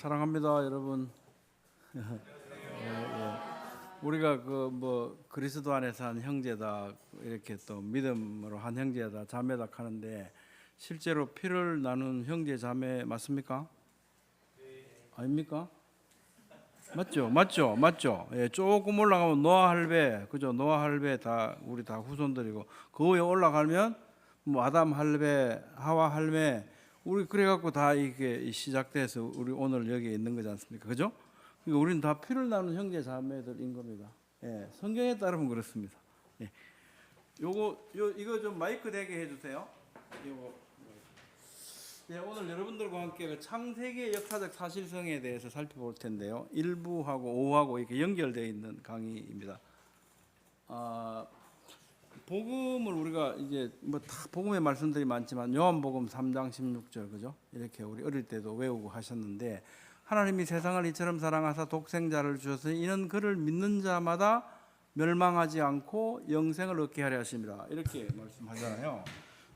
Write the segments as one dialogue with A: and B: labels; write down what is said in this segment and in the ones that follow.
A: 사랑합니다, 여러분. 예, 예. 우리가 그리스도 안에서 한 형제다, 이렇게 또 믿음으로 한 형제다, 자매다 하는데 실제로 피를 나눈 형제 자매 맞습니까? 아닙니까? 맞죠. 예, 조금 올라가면 노아 할배, 그죠? 노아 할배 다 우리 다 후손들이고 그 위에 올라가면 뭐 아담 할배, 하와 할매, 우리 그래갖고 다 이게 시작돼서 우리 오늘 여기에 있는 거지 않습니까? 그죠? 그러니까 우리는 다 피를 나눈 형제 자매들인 겁니다. 예, 성경에 따르면 그렇습니다. 예, 이거 좀 마이크 대게 해주세요. 이거. 네, 오늘 여러분들과 함께 그 창세기의 역사적 사실성에 대해서 살펴볼 텐데요. 1부하고 5하고 이렇게 연결되어 있는 강의입니다. 복음을 우리가 이제 뭐 다 복음의 말씀들이 많지만 요한복음 3장 16절 그죠? 이렇게 우리 어릴 때도 외우고 하셨는데 하나님이 세상을 이처럼 사랑하사 독생자를 주셨으니 이는 그를 믿는 자마다 멸망하지 않고 영생을 얻게 하려 하십니다. 이렇게 말씀하잖아요.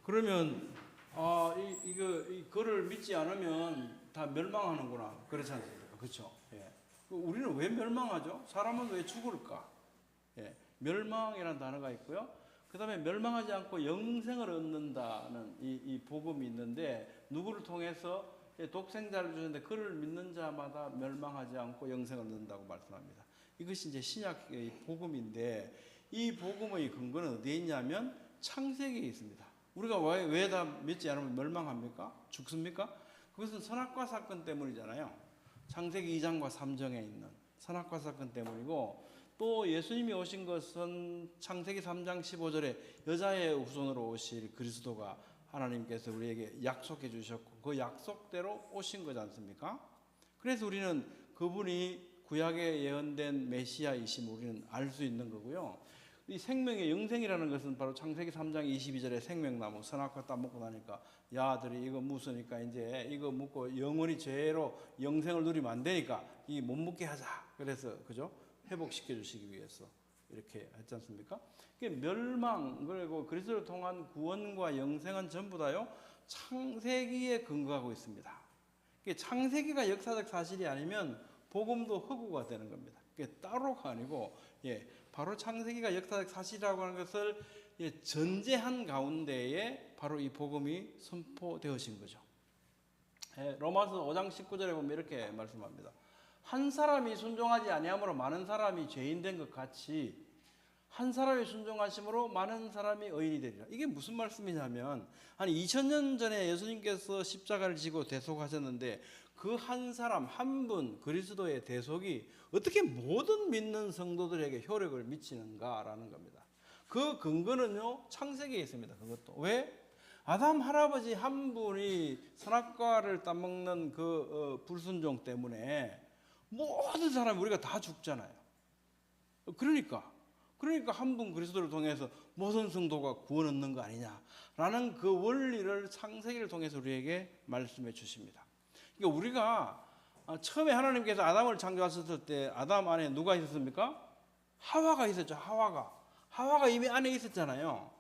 A: 그러면 이거를 믿지 않으면 다 멸망하는구나. 그렇지 않습니까? 그렇죠? 예. 우리는 왜 멸망하죠? 사람은 왜 죽을까? 예. 멸망이라는 단어가 있고요. 그 다음에 멸망하지 않고 영생을 얻는다는 이 복음이 있는데 누구를 통해서 독생자를 주셨는데 그를 믿는 자마다 멸망하지 않고 영생을 얻는다고 말씀합니다. 이것이 이제 신약의 복음인데 이 복음의 근거는 어디에 있냐면 창세기에 있습니다. 우리가 왜 다 믿지 않으면 멸망합니까? 죽습니까? 그것은 선악과 사건 때문이잖아요. 창세기 2장과 3장에 있는 선악과 사건 때문이고 또 예수님이 오신 것은 창세기 3장 15절에 여자의 후손으로 오실 그리스도가 하나님께서 우리에게 약속해 주셨고 그 약속대로 오신 거지 않습니까? 그래서 우리는 그분이 구약에 예언된 메시아이심 우리는 알 수 있는 거고요. 이 생명의 영생이라는 것은 바로 창세기 3장 22절에 생명나무 선악과 따 먹고 나니까 야 아들이 이거 묻으니까 이제 이거 묻고 영원히 죄로 영생을 누리면 안 되니까 이 못 묻게 하자. 그래서 그죠? 회복시켜 주시기 위해서 이렇게 했지 않습니까? 멸망 그리고 그리스도를 통한 구원과 영생은 전부 다요 창세기에 근거하고 있습니다. 창세기가 역사적 사실이 아니면 복음도 허구가 되는 겁니다. 따로가 아니고 바로 창세기가 역사적 사실이라고 하는 것을 전제한 가운데에 바로 이 복음이 선포되어진 거죠. 로마서 5장 19절에 보면 이렇게 말씀합니다. 한 사람이 순종하지 아니함으로 많은 사람이 죄인 된 것 같이 한 사람이 순종하심으로 많은 사람이 의인이 되리라. 이게 무슨 말씀이냐면 한 2000년 전에 예수님께서 십자가를 지고 대속하셨는데 그 한 사람 한 분 그리스도의 대속이 어떻게 모든 믿는 성도들에게 효력을 미치는가라는 겁니다. 그 근거는요 창세기에 있습니다. 그것도 왜? 아담 할아버지 한 분이 선악과를 따먹는 불순종 때문에 모든 사람이 우리가 다 죽잖아요. 그러니까 한 분 그리스도를 통해서 모든 성도가 구원 얻는 거 아니냐라는 그 원리를 창세기를 통해서 우리에게 말씀해 주십니다. 그러니까 우리가 처음에 하나님께서 아담을 창조하셨을 때 아담 안에 누가 있었습니까? 하와가 있었죠. 하와가 이미 안에 있었잖아요.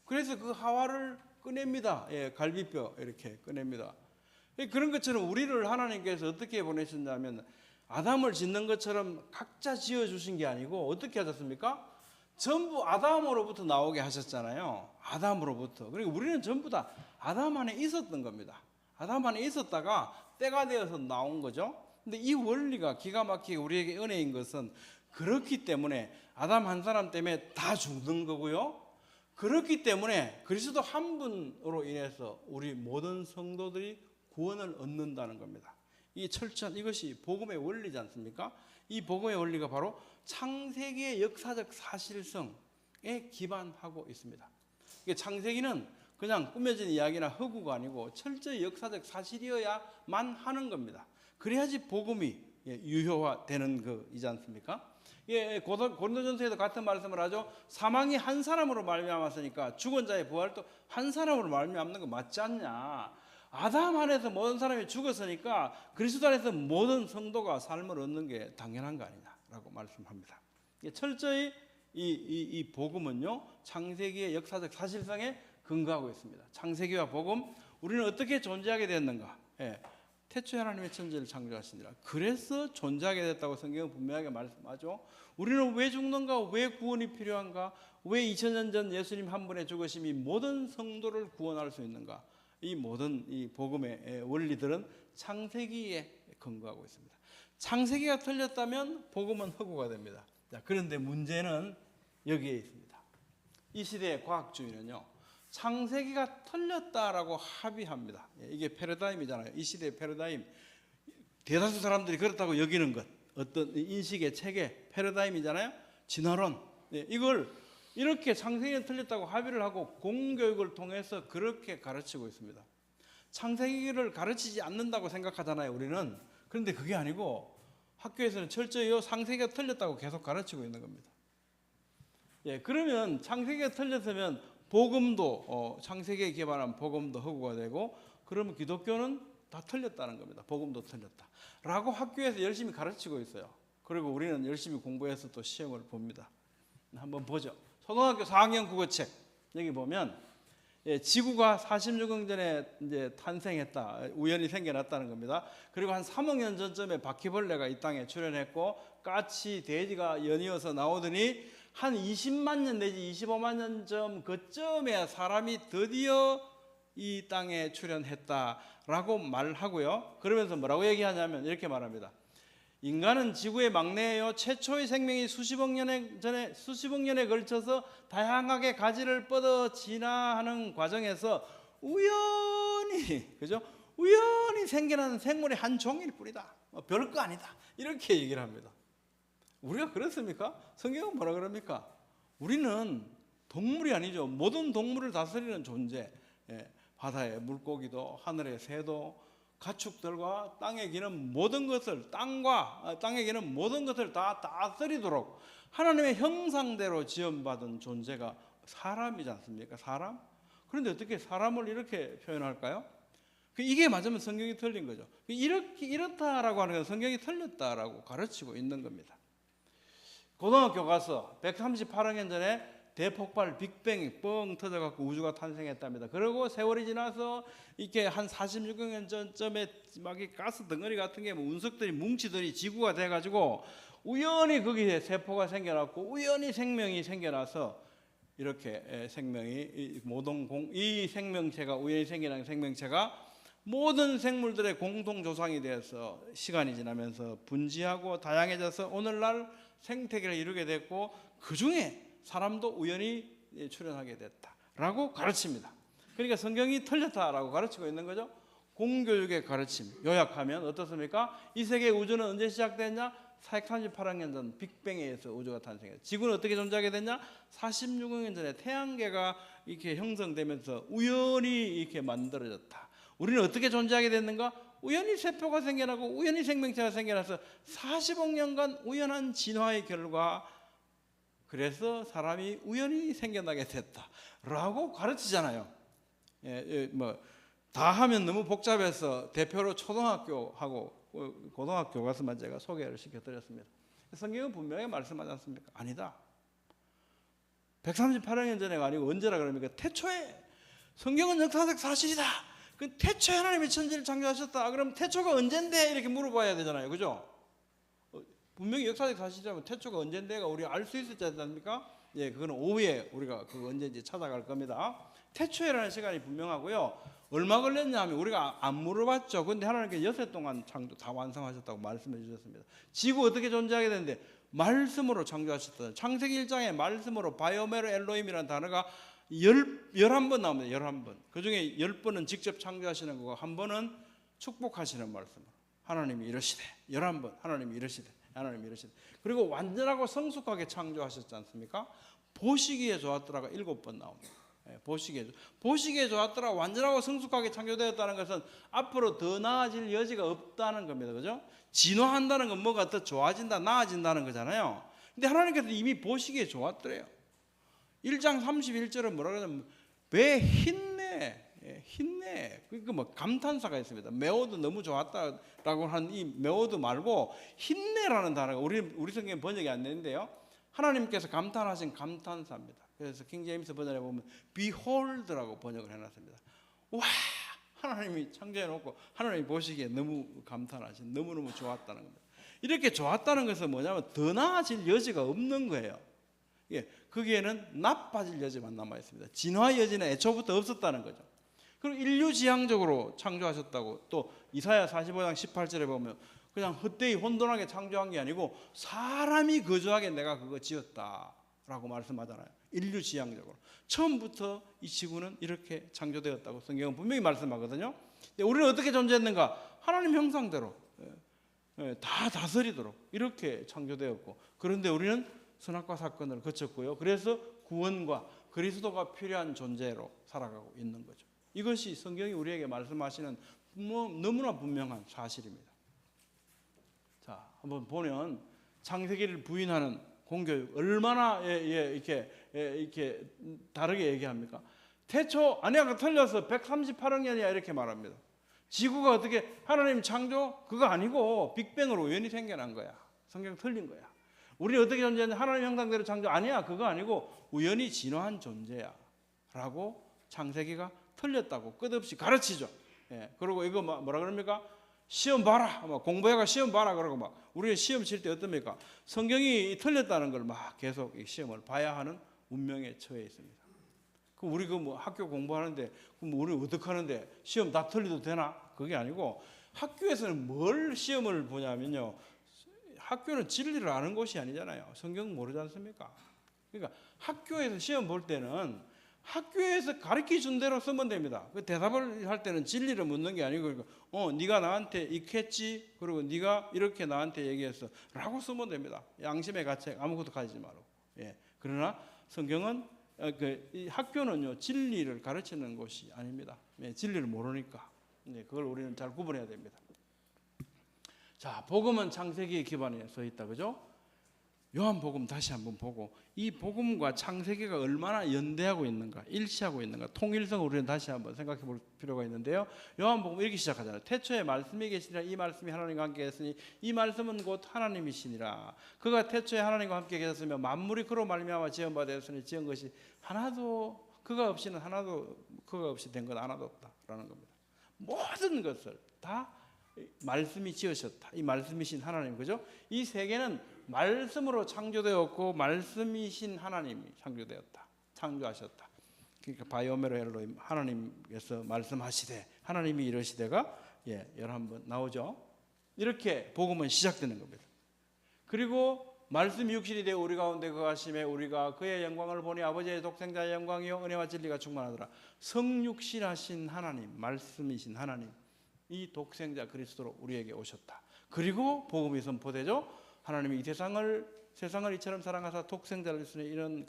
A: 그래서 그 하와를 꺼냅니다. 갈비뼈 이렇게 꺼냅니다. 그런 것처럼 우리를 하나님께서 어떻게 보내셨냐면 아담을 짓는 것처럼 각자 지어주신 게 아니고 어떻게 하셨습니까? 전부 아담으로부터 나오게 하셨잖아요. 아담으로부터. 그리고 우리는 전부 다 아담 안에 있었던 겁니다. 아담 안에 있었다가 때가 되어서 나온 거죠. 근데 이 원리가 기가 막히게 우리에게 은혜인 것은 그렇기 때문에 아담 한 사람 때문에 다 죽는 거고요. 그렇기 때문에 그리스도 한 분으로 인해서 우리 모든 성도들이 구원을 얻는다는 겁니다. 이 철저한 이것이 복음의 원리지 않습니까? 이 복음의 원리가 바로 창세기의 역사적 사실성에 기반하고 있습니다. 창세기는 그냥 꾸며진 이야기나 허구가 아니고 철저히 역사적 사실이어야만 하는 겁니다. 그래야지 복음이 유효화되는 거이지 않습니까? 고린도전서에도 같은 말씀을 하죠. 사망이 한 사람으로 말미암았으니까 죽은 자의 부활도 한 사람으로 말미암는 거 맞지 않냐? 아담 안에서 모든 사람이 죽었으니까 그리스도 안에서 모든 성도가 삶을 얻는 게 당연한 거 아니냐라고 말씀합니다. 철저히 이 복음은요 창세기의 역사적 사실성에 근거하고 있습니다. 창세기와 복음 우리는 어떻게 존재하게 되었는가? 태초에 하나님의 천지를 창조하시니라. 그래서 존재하게 됐다고 성경은 분명하게 말씀하죠. 우리는 왜 죽는가? 왜 구원이 필요한가? 왜 2000년 전 예수님 한 분의 죽으심이 모든 성도를 구원할 수 있는가? 이 모든 이 복음의 원리들은 창세기에 근거하고 있습니다. 창세기가 틀렸다면 복음은 허구가 됩니다. 자, 그런데 문제는 여기에 있습니다. 이 시대의 과학주의는요, 창세기가 틀렸다라고 합의합니다. 이게 패러다임이잖아요. 이 시대의 패러다임. 대다수 사람들이 그렇다고 여기는 것, 어떤 인식의 체계, 패러다임이잖아요. 진화론. 이걸 이렇게 창세기가 틀렸다고 합의를 하고 공교육을 통해서 그렇게 가르치고 있습니다. 창세기를 가르치지 않는다고 생각하잖아요, 우리는. 그런데 그게 아니고 학교에서는 철저히 창세기가 틀렸다고 계속 가르치고 있는 겁니다. 그러면 창세기가 틀렸으면 복음도 창세기에 기반한 복음도 허구가 되고, 그러면 기독교는 다 틀렸다는 겁니다. 복음도 틀렸다 라고 학교에서 열심히 가르치고 있어요. 그리고 우리는 열심히 공부해서 또 시험을 봅니다. 한번 보죠. 초등학교 4학년 국어책 여기 보면 지구가 46억 전에 이제 탄생했다, 우연히 생겨났다는 겁니다. 그리고 한 3억 년 전쯤에 바퀴벌레가 이 땅에 출현했고 까치, 돼지가 연이어서 나오더니 한 20만 년 내지 25만 년쯤 그쯤에 사람이 드디어 이 땅에 출현했다라고 말하고요. 그러면서 뭐라고 얘기하냐면 이렇게 말합니다. 인간은 지구의 막내예요. 최초의 생명이 수십억 년에 걸쳐서 다양하게 가지를 뻗어 진화하는 과정에서 우연히 생겨난 생물의 한 종일 뿐이다. 별거 아니다. 이렇게 얘기를 합니다. 우리가 그렇습니까? 성경은 뭐라 그럽니까? 우리는 동물이 아니죠. 모든 동물을 다스리는 존재. 바다의 물고기도, 하늘의 새도, 가축들과 땅에 기는 모든 것을, 땅에 기는 모든 것을 다 다스리도록 하나님의 형상대로 지음받은 존재가 사람이지 않습니까? 사람? 그런데 어떻게 사람을 이렇게 표현할까요? 이게 맞으면 성경이 틀린 거죠. 이렇다라고 하는 건 성경이 틀렸다라고 가르치고 있는 겁니다. 고등학교 가서 138억 전에 대폭발 빅뱅이 뻥 터져갖고 우주가 탄생했답니다. 그리고 세월이 지나서 이렇게 한 46억 년 전쯤에 막 이 가스 덩어리 같은 게 운석들이 뭉치더니 지구가 돼가지고 우연히 거기에 세포가 생겨났고 우연히 생명이 생겨나서 이렇게 생명이 이 생명체가 우연히 생겨난 생명체가 모든 생물들의 공동 조상이 되어서 시간이 지나면서 분지하고 다양해져서 오늘날 생태계를 이루게 됐고 그 중에 사람도 우연히 출현하게 됐다라고 가르칩니다. 그러니까 성경이 틀렸다라고 가르치고 있는 거죠. 공교육의 가르침 요약하면 어떻습니까? 이 세계 우주는 언제 시작됐냐? 438억 년 전 빅뱅에 의해서 우주가 탄생했어요. 지구는 어떻게 존재하게 됐냐? 46억 년 전에 태양계가 이렇게 형성되면서 우연히 이렇게 만들어졌다. 우리는 어떻게 존재하게 됐는가? 우연히 세포가 생겨나고 우연히 생명체가 생겨나서 40억 년간 우연한 진화의 결과 그래서 사람이 우연히 생겨나게 됐다라고 가르치잖아요. 다 하면 너무 복잡해서 대표로 초등학교하고 고등학교 가서만 제가 소개를 시켜드렸습니다. 성경은 분명히 말씀하지 않습니까? 아니다. 138억 년 전에가 아니고 언제라 그럽니까? 태초에. 성경은 역사적 사실이다. 그 태초에 하나님이 천지를 창조하셨다. 그럼 태초가 언젠데 이렇게 물어봐야 되잖아요, 그죠? 분명히 역사적 사실이라면 태초가 언젠데가 우리가 알 수 있었지 않습니까? 그거는 오후에 우리가 그거 언제인지 찾아갈 겁니다. 태초에라는 시간이 분명하고요. 얼마 걸렸냐 하면 우리가 안 물어봤죠. 근데 하나님께서 6해 동안 창조 다 완성하셨다고 말씀해 주셨습니다. 지구 어떻게 존재하게 되는데 말씀으로 창조하셨다. 창세기 1장에 말씀으로 바이오메로 엘로힘이라는 단어가 11번 나옵니다. 11번. 그 중에 10번은 직접 창조하시는 거고 한 번은 축복하시는 말씀으로. 하나님이 이러시되 11번 하나님이 이러시되 하나님이 이러시되 그리고 완전하고 성숙하게 창조하셨지 않습니까? 보시기에 좋았더라가 7번 나옵니다. 보시기에 좋았더라 완전하고 성숙하게 창조되었다는 것은 앞으로 더 나아질 여지가 없다는 겁니다. 그죠? 진화한다는 건 뭐가 더 좋아진다 나아진다는 거잖아요. 근데 하나님께서 이미 보시기에 좋았더래요. 1장 31절은 뭐라 그러냐면 왜 힘내. 그러니까 뭐 감탄사가 있습니다. 메오드 너무 좋았다라고 하는 이 메오드 말고 힘내라는 단어가 우리 성경 번역이 안 되는데요. 하나님께서 감탄하신 감탄사입니다. 그래서 킹제임스 버전에 보면 behold라고 번역을 해놨습니다. 와, 하나님이 창조해 놓고 하나님이 보시기에 너무 감탄하신, 너무너무 좋았다는 겁니다. 이렇게 좋았다는 것은 뭐냐면 더 나아질 여지가 없는 거예요. 예, 거기에는 나빠질 여지만 남아 있습니다. 진화 여지는 애초부터 없었다는 거죠. 그리고 인류지향적으로 창조하셨다고 또 이사야 45장 18절에 보면 그냥 헛되이 혼돈하게 창조한 게 아니고 사람이 거주하게 내가 그거 지었다라고 말씀하잖아요. 인류지향적으로 처음부터 이 지구는 이렇게 창조되었다고 성경은 분명히 말씀하거든요. 근데 우리는 어떻게 존재했는가? 하나님 형상대로 다 다스리도록 이렇게 창조되었고, 그런데 우리는 선악과 사건을 거쳤고요. 그래서 구원과 그리스도가 필요한 존재로 살아가고 있는 거죠. 이것이 성경이 우리에게 말씀하시는 너무나 분명한 사실입니다. 자, 한번 보면 창세기를 부인하는 공교육 얼마나 이렇게 다르게 얘기합니까? 태초 아니야, 틀려서 138억 년이야 이렇게 말합니다. 지구가 어떻게 하나님 창조? 그거 아니고 빅뱅으로 우연히 생겨난 거야. 성경 틀린 거야. 우리 어떻게 존재하냐? 하나님 형상대로 창조? 아니야, 그거 아니고 우연히 진화한 존재야 라고 창세기가 틀렸다고 끝없이 가르치죠. 예, 그리고 이거 뭐라 그럽니까? 시험 봐라, 공부해가 시험 봐라 그러고 막 우리가 시험 칠 때 어떻습니까? 성경이 틀렸다는 걸 막 계속 시험을 봐야 하는 운명에 처해 있습니다. 그럼 우리 학교 공부하는데 그럼 우리 어떻게 하는데 시험 다 틀려도 되나? 그게 아니고 학교에서는 뭘 시험을 보냐면요, 학교는 진리를 아는 곳이 아니잖아요. 성경 모르지 않습니까? 그러니까 학교에서 시험 볼 때는 학교에서 가르쳐 준 대로 쓰면 됩니다. 그 대답을 할 때는 진리를 묻는 게 아니고 네가 나한테 익혔지, 그리고 네가 이렇게 나한테 얘기했어 라고 쓰면 됩니다. 양심의 가책 아무것도 가지지 말고. 예. 그러나 성경은 이 학교는요 진리를 가르치는 곳이 아닙니다. 예, 진리를 모르니까. 네, 그걸 우리는 잘 구분해야 됩니다. 자, 복음은 창세기의 기반에 서 있다, 그죠? 요한복음 다시 한번 보고 이 복음과 창세기가 얼마나 연대하고 있는가, 일치하고 있는가, 통일성을 우리는 다시 한번 생각해 볼 필요가 있는데요. 요한복음 이렇게 시작하잖아요. 태초에 말씀이 계시니라, 이 말씀이 하나님과 함께 했으니 이 말씀은 곧 하나님이시니라. 그가 태초에 하나님과 함께 계셨으며 만물이 그로 말미암아 지은 바 되었으니 지은 것이 하나도 그가 없이는 하나도 그가 없이 된 것 하나도 없다라는 겁니다. 모든 것을 다 말씀이 지으셨다. 이 말씀이신 하나님, 그죠? 이 세계는 말씀으로 창조되었고 말씀이신 하나님이 창조되었다, 창조하셨다. 그러니까 바이오메로 엘로힘, 하나님께서 말씀하시되 하나님이 이러시되가 11번 나오죠. 이렇게 복음은 시작되는 겁니다. 그리고 말씀이 육신이 되어 우리 가운데 거하심에 우리가 그의 영광을 보니 아버지의 독생자의 영광이요 은혜와 진리가 충만하더라. 성육신하신 하나님, 말씀이신 하나님, 이 독생자 그리스도로 우리에게 오셨다. 그리고 복음이 선포되죠. 하나님이 이 세상을 이처럼 사랑하사 독생자를 주시니 이런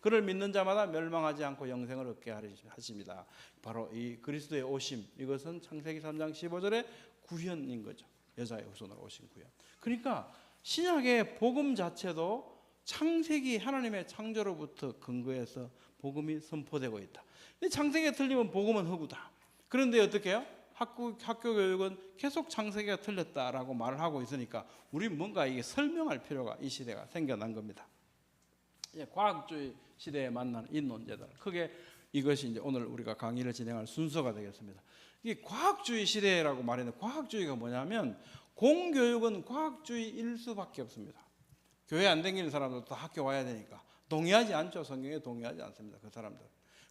A: 그를 믿는 자마다 멸망하지 않고 영생을 얻게 하십니다. 바로 이 그리스도의 오심, 이것은 창세기 3장 15절의 구현인 거죠. 여자의 후손으로 오신 구현. 그러니까 신약의 복음 자체도 창세기 하나님의 창조로부터 근거해서 복음이 선포되고 있다. 창세기가 틀리면 복음은 허구다. 그런데 어떻게 해요? 학교 교육은 계속 창세기가 틀렸다라고 말을 하고 있으니까 우리는 뭔가 이게 설명할 필요가 이 시대가 생겨난 겁니다. 과학주의 시대에 만나는 이 논제들, 크게 이것이 이제 오늘 우리가 강의를 진행할 순서가 되겠습니다. 이 과학주의 시대라고 말했는데 과학주의가 뭐냐면 공교육은 과학주의 일수밖에 없습니다. 교회 안 다니는 사람들도 다 학교 와야 되니까 동의하지 않죠. 성경에 동의하지 않습니다. 그 사람들.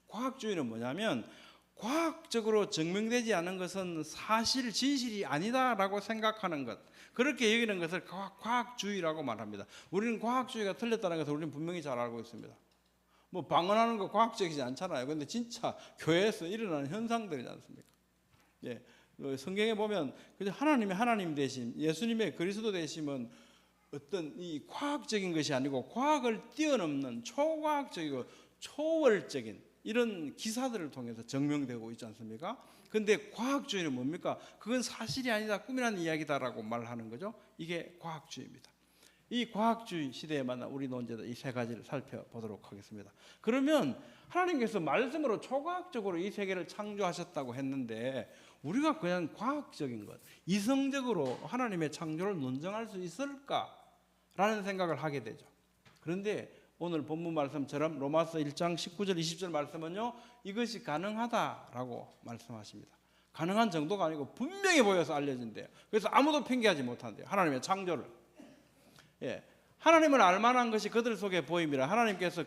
A: 과학주의는 뭐냐면 과학적으로 증명되지 않은 것은 사실 진실이 아니다라고 생각하는 것, 그렇게 여기는 것을 과학주의라고 말합니다. 우리는 과학주의가 틀렸다는 것을 우리는 분명히 잘 알고 있습니다. 뭐 방언하는 거 과학적이지 않잖아요. 그런데 진짜 교회에서 일어나는 현상들이지 않습니까? 예, 성경에 보면 하나님의 하나님 되심, 예수님의 그리스도 되심은 어떤 이 과학적인 것이 아니고 과학을 뛰어넘는 초과학적이고 초월적인 이런 기사들을 통해서 증명되고 있지 않습니까? 그런데 과학주의는 뭡니까? 그건 사실이 아니다, 꿈이라는 이야기다라고 말하는 거죠. 이게 과학주의입니다. 이 과학주의 시대에 만난 우리 논제들 이 세 가지를 살펴보도록 하겠습니다. 그러면 하나님께서 말씀으로 초과학적으로 이 세계를 창조하셨다고 했는데 우리가 그냥 과학적인 것, 이성적으로 하나님의 창조를 논증할 수 있을까라는 생각을 하게 되죠. 그런데 오늘 본문 말씀처럼 로마서 1장 19절 20절 말씀은요, 이것이 가능하다라고 말씀하십니다. 가능한 정도가 아니고 분명히 보여서 알려진대요. 그래서 아무도 핑계하지 못한대요. 하나님의 창조를. 예. 하나님을 알만한 것이 그들 속에 보임이라. 하나님께서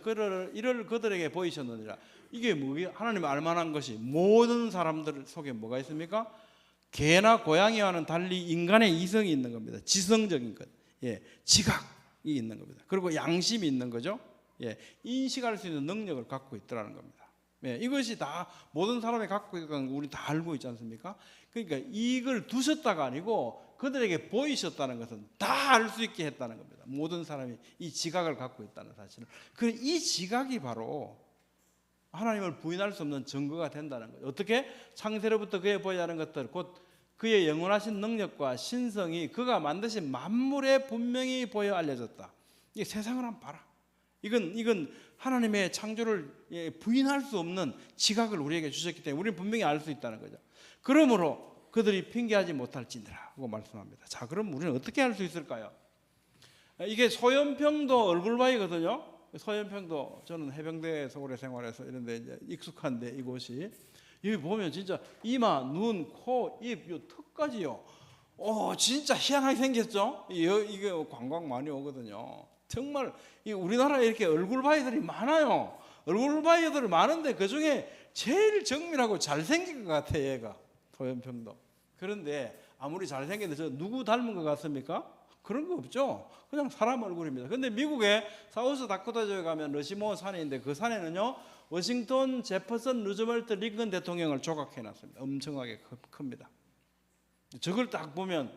A: 이를 그들에게 보이셨느니라. 이게 뭐예요? 하나님을 알만한 것이 모든 사람들 속에 뭐가 있습니까? 개나 고양이와는 달리 인간의 이성이 있는 겁니다. 지성적인 것. 예. 지각이 있는 겁니다. 그리고 양심이 있는 거죠. 예. 인식할 수 있는 능력을 갖고 있더라는 겁니다. 예. 이것이 다 모든 사람이 갖고 있는 건 우리 다 알고 있지 않습니까? 그러니까 이걸 두셨다가 아니고 그들에게 보이셨다는 것은 다 알 수 있게 했다는 겁니다. 모든 사람이 이 지각을 갖고 있다는 사실을. 이 지각이 바로 하나님을 부인할 수 없는 증거가 된다는 거죠. 어떻게? 창세로부터 그의 보이지 않은 것들, 곧 그의 영원하신 능력과 신성이 그가 만드신 만물에 분명히 보여 알려졌다. 이 세상을 한번 봐라. 이건 하나님의 창조를 부인할 수 없는 지각을 우리에게 주셨기 때문에 우리는 분명히 알 수 있다는 거죠. 그러므로 그들이 핑계하지 못할지니라 하고 말씀합니다. 자, 그럼 우리는 어떻게 할 수 있을까요? 이게 소연평도 얼굴바위거든요. 소연평도 저는 해병대에서 오래 생활해서 이런데 이제 익숙한데 이곳이 여기 보면 진짜 이마, 눈, 코, 입, 요 턱까지요. 진짜 희한하게 생겼죠. 이게 관광 많이 오거든요. 정말 우리나라에 이렇게 얼굴바위들이 많아요. 얼굴바위들이 많은데 그 중에 제일 정밀하고 잘생긴 것 같아 얘가 소연평도. 그런데 아무리 잘생겼는데 저 누구 닮은 것 같습니까? 그런 거 없죠. 그냥 사람 얼굴입니다. 근데 미국의 사우스 다코타주에 가면 러시모 산이 있는데 그 산에는요 워싱턴 제퍼슨 루즈벨트 링컨 대통령을 조각해 놨습니다. 엄청나게 큽니다. 저걸 딱 보면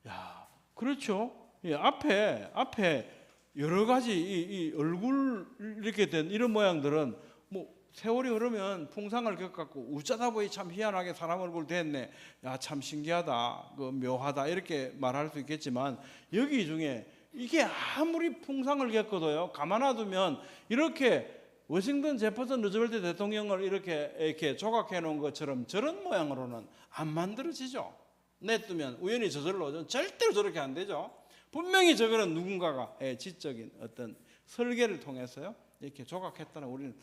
A: 야, 그렇죠. 앞에 여러 가지 이 얼굴 이렇게 된 이런 모양들은 뭐 세월이 흐르면 풍상을 겪었고 우짜다 보이 참 희한하게 사람 얼굴 됐네. 야, 참 신기하다. 묘하다. 이렇게 말할 수 있겠지만 여기 중에 이게 아무리 풍상을 겪어도요. 가만 놔두면 이렇게 워싱턴 제퍼슨 루즈벨트 대통령을 이렇게 조각해 놓은 것처럼 저런 모양으로는 안 만들어지죠. 냅두면 우연히 저절로 절대로 저렇게 안 되죠. 분명히 저거는 누군가가 지적인 어떤 설계를 통해서요. 이렇게 조각했다는 우리는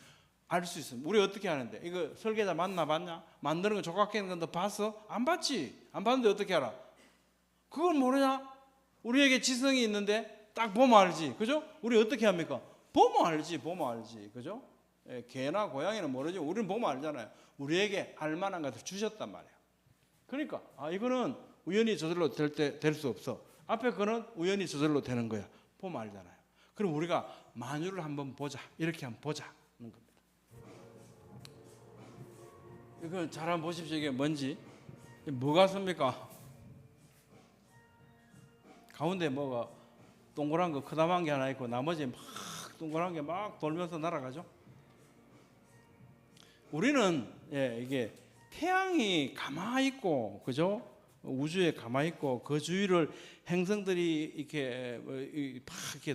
A: 알 수 있습니다. 우리 어떻게 하는데? 이거 설계자 만나봤냐? 만드는 거 조각하는 건 너 봤어? 안 봤지? 안 봤는데 어떻게 알아? 그걸 모르냐? 우리에게 지성이 있는데 딱 보면 알지. 그죠? 우리 어떻게 합니까? 보면 알지. 그죠? 개나 고양이는 모르지. 우리는 보면 알잖아요. 우리에게 알만한 것을 주셨단 말이에요. 그러니까 이거는 우연히 저절로 될 수 없어. 앞에 거는 우연히 저절로 되는 거야. 보면 알잖아요. 그럼 우리가 만유를 한번 보자. 이렇게 한번 보자. 이거 잘 한번 보십시오. 이게 뭔지. 뭐 같습니까? 가운데 뭐가 동그란 거 크다만 게 하나 있고 나머지 막 동그란 게 막 돌면서 날아가죠. 우리는 이게 태양이 가만히 있고, 그죠? 우주에 가만히 있고 그 주위를 행성들이 이렇게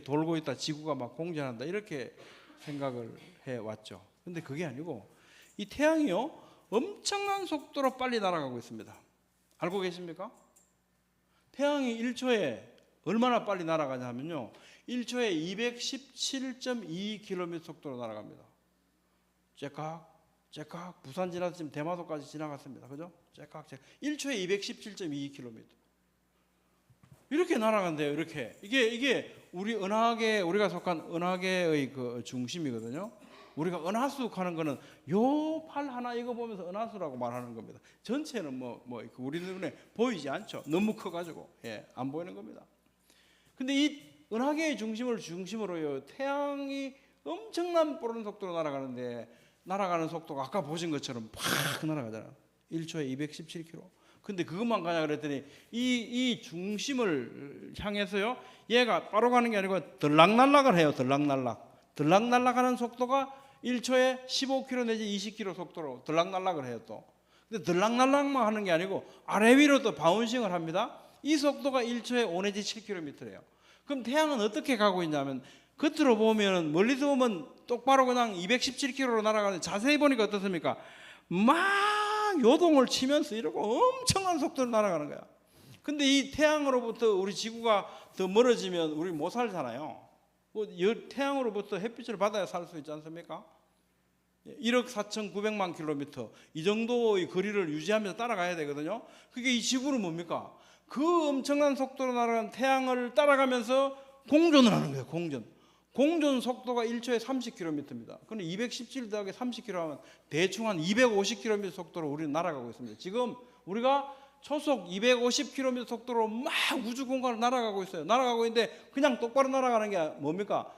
A: 돌고 있다, 지구가 막 공전한다 이렇게 생각을 해 왔죠. 근데 그게 아니고 이 태양이요 엄청난 속도로 빨리 날아가고 있습니다. 알고 계십니까? 태양이 1초에 얼마나 빨리 날아가냐면요 1초에 217.2km 속도로 날아갑니다. 째깍 부산 지나서 지금 대마도까지 지나갔습니다. 그죠? 째깍 1초에 217.2km 이렇게 날아간대요. 이렇게 이게 우리가 속한 은하계의 그 중심이거든요. 우리가 은하수 하는 거는 요 팔 하나 이거 보면서 은하수라고 말하는 겁니다. 전체는 우리 눈에 보이지 않죠. 너무 커가지고 안 보이는 겁니다. 근데 이 은하계의 중심으로요 태양이 엄청난 빠른 속도로 날아가는데 날아가는 속도가 아까 보신 것처럼 팍 날아가잖아요. 1초에 217km. 근데 그것만 가냐 그랬더니 이 중심을 향해서요 얘가 바로 가는 게 아니고 들락날락을 해요. 들락날락하는 속도가 1초에 15km 내지 20km 속도로 들락날락을 해요 또. 근데 들락날락만 하는 게 아니고 아래 위로 또 바운싱을 합니다. 이 속도가 1초에 5 내지 7km래요. 그럼 태양은 어떻게 가고 있냐면 겉으로 보면 멀리서 보면 똑바로 그냥 217km로 날아가는데 자세히 보니까 어떻습니까? 막 요동을 치면서 이러고 엄청난 속도로 날아가는 거야. 근데 이 태양으로부터 우리 지구가 더 멀어지면 우리 못 살잖아요. 태양으로부터 햇빛을 받아야 살 수 있지 않습니까? 1억 4,900만 킬로미터 이 정도의 거리를 유지하면서 따라가야 되거든요. 그게 이 지구는 뭡니까? 그 엄청난 속도로 날아가는 태양을 따라가면서 공전을 하는 거예요. 공전 속도가 1초에 30km입니다. 그런데 217 더하기 30km 하면 대충 한 250km 속도로 우리는 날아가고 있습니다. 지금 우리가 초속 250km 속도로 막 우주 공간을 날아가고 있어요. 날아가고 있는데 그냥 똑바로 날아가는 게 뭡니까?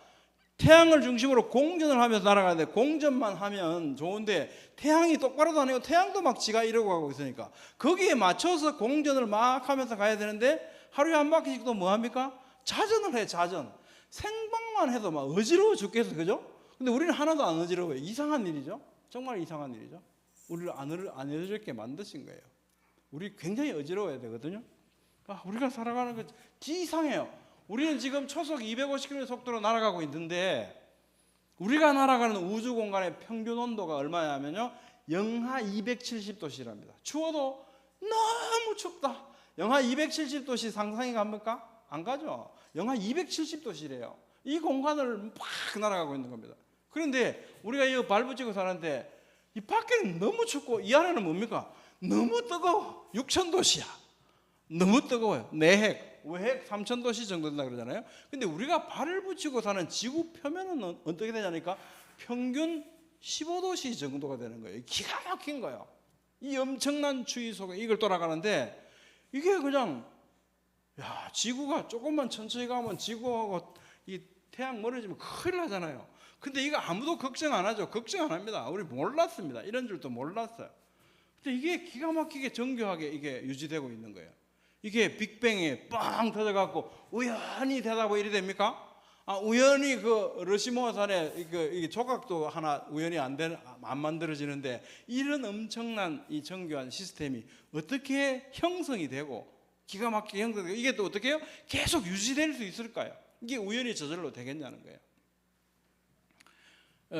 A: 태양을 중심으로 공전을 하면서 날아가는데 공전만 하면 좋은데 태양이 똑바로도 안 해요. 태양도 막 지가 이러고 가고 있으니까 거기에 맞춰서 공전을 막 하면서 가야 되는데 하루에 한 바퀴씩도 뭐 합니까? 자전을 해. 자전. 생방만 해도 막 어지러워 죽겠어. 그죠? 근데 우리는 하나도 안 어지러워요. 이상한 일이죠. 정말 이상한 일이죠. 우리를 안 어지럽게 만드신 거예요. 우리 굉장히 어지러워야 되거든요. 우리가 살아가는 거 이상해요. 우리는 지금 초속 250km 속도로 날아가고 있는데 우리가 날아가는 우주 공간의 평균 온도가 얼마냐면요. 영하 270도씨랍니다. 추워도 너무 춥다. 영하 270도씨 상상이 갑니까? 안 가죠. 영하 270도씨래요. 이 공간을 막 날아가고 있는 겁니다. 그런데 우리가 이 발붙이고 사는데 이 밖에는 너무 춥고 이 안에는 뭡니까? 너무 뜨거워. 6,000도씨야. 너무 뜨거워요. 내핵, 외핵 3,000도씨 정도 된다 그러잖아요. 근데 우리가 발을 붙이고 사는 지구 표면은 어떻게 되냐니까 평균 15도씨 정도가 되는 거예요. 기가 막힌 거예요. 이 엄청난 추위 속에 이걸 돌아가는데 이게 그냥 지구가 조금만 천천히 가면 지구하고 이 태양 멀어지면 큰일 나잖아요. 근데 이거 아무도 걱정 안 하죠. 걱정 안 합니다. 우리 몰랐습니다. 이런 줄도 몰랐어요. 근데 이게 기가 막히게 정교하게 이게 유지되고 있는 거예요. 이게 빅뱅에 빵 터져갖고 우연히 되다 뭐 이래 됩니까? 우연히 그 러시모아산에 이게 조각도 하나 우연히 안 만들어지는데 이런 엄청난 이 정교한 시스템이 어떻게 형성이 되고 기가 막히게 형성되고 이게 또 어떻게 해요? 계속 유지될 수 있을까요? 이게 우연히 저절로 되겠냐는 거예요.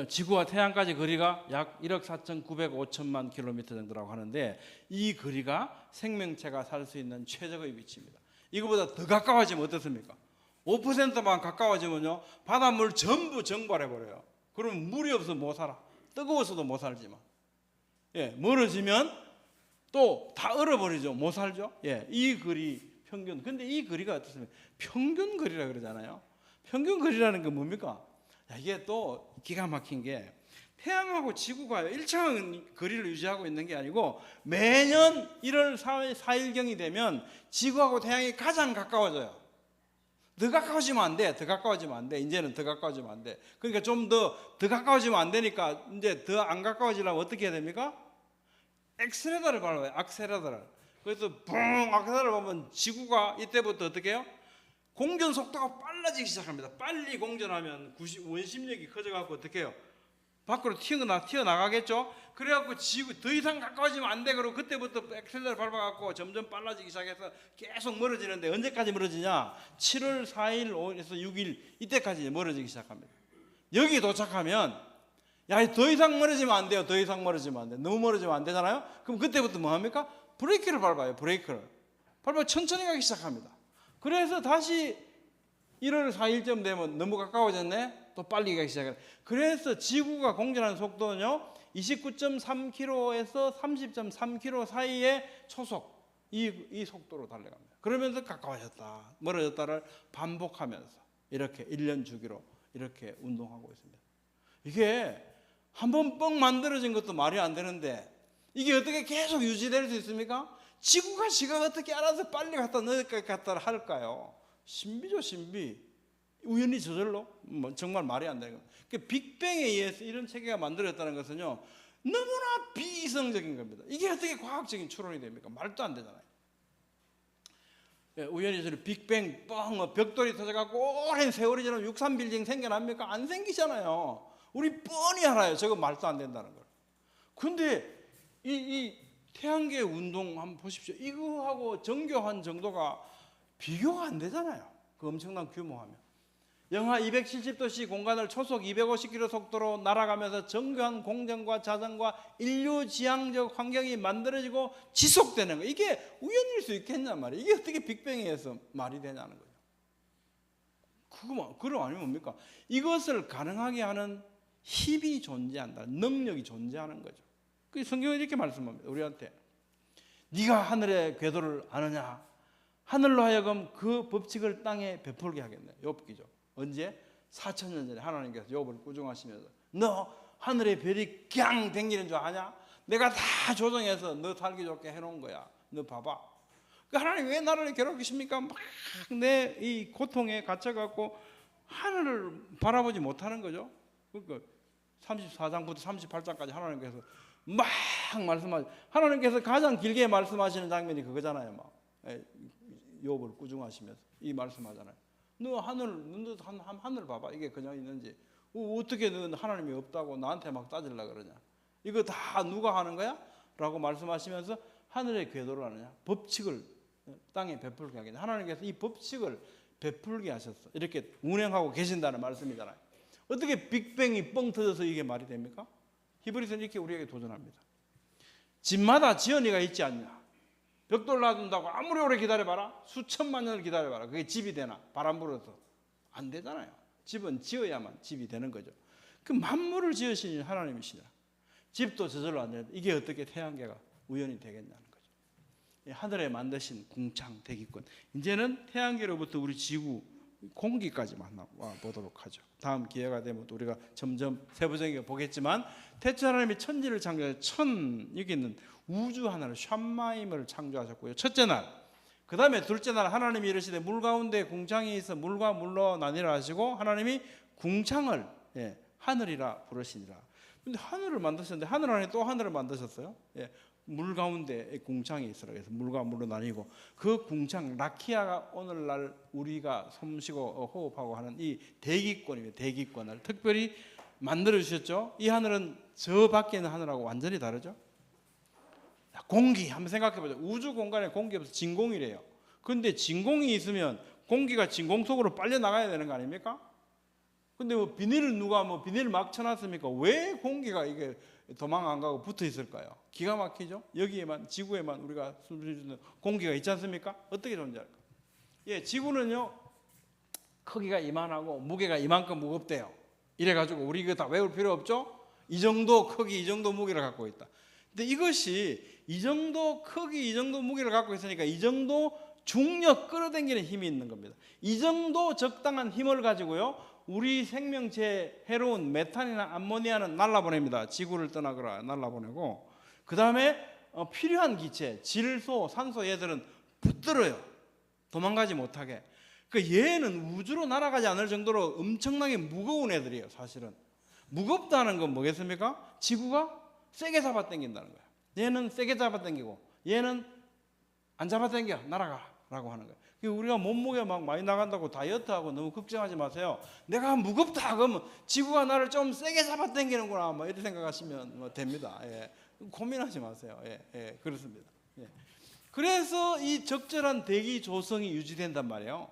A: 지구와 태양까지 거리가 약 1억 4,905천만 킬로미터 정도라고 하는데 이 거리가 생명체가 살 수 있는 최적의 위치입니다. 이거보다 더 가까워지면 어떻습니까? 5%만 가까워지면요 바닷물 전부 증발해버려요. 그러면 물이 없어서 못 살아. 뜨거워서도 못 살지만 멀어지면 또 다 얼어버리죠. 못 살죠. 이 거리 평균. 근데 이 거리가 어떻습니까? 평균 거리라 그러잖아요. 평균 거리라는 건 뭡니까? 이게 또 기가 막힌 게 태양하고 지구가 일정한 거리를 유지하고 있는 게 아니고 매년 1월 4일경이 되면 지구하고 태양이 가장 가까워져요. 더 가까워지면 안 돼. 더 가까워지면 안 돼. 이제는 더 가까워지면 안 돼. 그러니까 좀 더 가까워지면 안 되니까 이제 더 안 가까워지려면 어떻게 해야 됩니까? 엑셀레터를 밟아요. 악셀레터를. 그래서 붕 악셀레터를 밟으면 지구가 이때부터 어떻게 해요? 공전 속도가 빨라지기 시작합니다. 빨리 공전하면 원심력이 커져갖고 어떻게 해요? 밖으로 튀어나가겠죠? 그래갖고 지구 더 이상 가까워지면 안 돼. 그러고 그때부터 엑셀레터를 밟아갖고 점점 빨라지기 시작해서 계속 멀어지는데 언제까지 멀어지냐? 7월 4일, 5일에서 6일 이때까지 멀어지기 시작합니다. 여기 도착하면 더 이상 멀어지면 안 돼요. 더 이상 멀어지면 안 돼. 너무 멀어지면 안 되잖아요? 그럼 그때부터 뭐 합니까? 브레이크를 밟아요. 브레이크를. 밟아 천천히 가기 시작합니다. 그래서 다시 1월 4일쯤 되면 너무 가까워졌네. 또 빨리 가기 시작해요. 그래서 지구가 공전하는 속도는요 29.3km에서 30.3km 사이의 초속 이 속도로 달려갑니다. 그러면서 가까워졌다 멀어졌다를 반복하면서 이렇게 1년 주기로 이렇게 운동하고 있습니다. 이게 한번 뻥 만들어진 것도 말이 안 되는데 이게 어떻게 계속 유지될 수 있습니까? 지구가 지가 어떻게 알아서 빨리 갖다 넣을까 갖다 할까요? 신비죠, 신비. 우연히 저절로 정말 말이 안 되는 거예요. 그러니까 빅뱅에 의해서 이런 체계가 만들어졌다는 것은요 너무나 비이성적인 겁니다. 이게 어떻게 과학적인 추론이 됩니까? 말도 안 되잖아요. 우연히 저는 빅뱅 뻥 벽돌이 터져갖고 오랜 세월이 지나면 63빌딩 생겨납니까? 안 생기잖아요. 우리 뻔히 알아요. 저거 말도 안 된다는 걸. 근데 이 태양계 운동 한번 보십시오. 이거하고 정교한 정도가 비교가 안 되잖아요. 그 엄청난 규모하면. 영하 270도씨 공간을 초속 250km 속도로 날아가면서 정교한 공전과 자전과 인류지향적 환경이 만들어지고 지속되는 거예요. 이게 우연일 수 있겠냔 말이에요. 이게 어떻게 빅뱅에 의해서 말이 되냐는 거예요. 그럼 아니면 뭡니까? 이것을 가능하게 하는 힘이 존재한다. 능력이 존재하는 거죠. 그 성경은 이렇게 말씀합니다. 우리한테 네가 하늘의 궤도를 아느냐? 하늘로 하여금 그 법칙을 땅에 베풀게 하겠네. 욥기죠. 언제? 4,000년 전에 하나님께서 욥을 꾸중하시면서 너 하늘의 별이 그냥 댕기는 줄 아냐? 내가 다 조정해서 너 살기 좋게 해놓은 거야. 너 봐봐. 그 하나님 왜 나를 괴롭히십니까? 막 내 이 고통에 갇혀갖고 하늘을 바라보지 못하는 거죠. 그러니까 34장부터 38장까지 하나님께서 막 말씀하시. 하나님께서 가장 길게 말씀하시는 장면이 그거잖아요. 막 욥을 꾸중하시면서 이 말씀하잖아요. 너 하늘 봐봐. 이게 그냥 있는지 어떻게 너 하나님이 없다고 나한테 막 따지려고 그러냐. 이거 다 누가 하는 거야? 라고 말씀하시면서 하늘의 궤도를 하느냐. 법칙을 땅에 베풀게 하겠냐. 하나님께서 이 법칙을 베풀게 하셨어. 이렇게 운행하고 계신다는 말씀이잖아요. 어떻게 빅뱅이 뻥 터져서 이게 말이 됩니까? 히브리서는 이렇게 우리에게 도전합니다. 집마다 지연이가 있지 않냐. 벽돌 놔둔다고 아무리 오래 기다려봐라. 수천만 년을 기다려봐라. 그게 집이 되나? 바람 불어서. 안 되잖아요. 집은 지어야만 집이 되는 거죠. 그 만물을 지으신 하나님이시라. 집도 저절로 안 되는데 이게 어떻게 태양계가 우연히 되겠냐는 거죠. 하늘에 만드신 궁창 대기권. 이제는 태양계로부터 우리 지구 공기까지 만나 보도록 하죠. 다음 기회가 되면 우리가 점점 세부적이게 보겠지만 태초 하나님이 천지를 창조하셔서 여기 있는 우주 하나를 샴마임을 창조하셨고요. 첫째 날, 그 다음에 둘째 날 하나님이 이르시되 물 가운데 궁창이 있어 물과 물로 나뉘라 하시고 하나님이 궁창을 하늘이라 부르시니라. 근데 하늘을 만드셨는데 하늘 안에 또 하늘을 만드셨어요. 물 가운데 궁창이 있으라. 그래서 물과 물로 나뉘고 그 궁창 라키아가 오늘날 우리가 숨쉬고 호흡하고 하는 이 대기권이에요. 대기권을 특별히 만들어 주셨죠. 이 하늘은 저 밖에 있는 하늘하고 완전히 다르죠. 공기 한번 생각해 보죠. 우주 공간에 공기 없어 진공이래요. 그런데 진공이 있으면 공기가 진공 속으로 빨려 나가야 되는 거 아닙니까? 근데 뭐 비닐을 누가 비닐을 막 쳐놨습니까? 왜 공기가 이게 도망 안 가고 붙어 있을까요? 기가 막히죠. 여기에만 지구에만 우리가 숨쉬는 공기가 있지 않습니까? 어떻게 존재할까? 지구는요 크기가 이만하고 무게가 이만큼 무겁대요. 이래가지고 우리 이거 다 외울 필요 없죠? 이 정도 크기, 이 정도 무게를 갖고 있다. 근데 이것이 이 정도 크기, 이 정도 무게를 갖고 있으니까 이 정도 중력 끌어당기는 힘이 있는 겁니다. 이 정도 적당한 힘을 가지고요 우리 생명체에 해로운 메탄이나 암모니아는 날라보냅니다. 지구를 떠나거나 날라보내고 그 다음에 필요한 기체, 질소, 산소 얘들은 붙들어요. 도망가지 못하게. 그 얘는 우주로 날아가지 않을 정도로 엄청나게 무거운 애들이에요. 사실은 무겁다는 건 뭐겠습니까? 지구가 세게 잡아당긴다는 거예요. 얘는 세게 잡아당기고 얘는 안 잡아당겨 날아가 라고 하는 거예요. 우리가 몸무게 막 많이 나간다고 다이어트하고 너무 걱정하지 마세요. 내가 무겁다 그러면 지구가 나를 좀 세게 잡아당기는구나 이렇게 생각하시면 됩니다. 고민하지 마세요. 그렇습니다. 그래서 이 적절한 대기 조성이 유지된단 말이에요.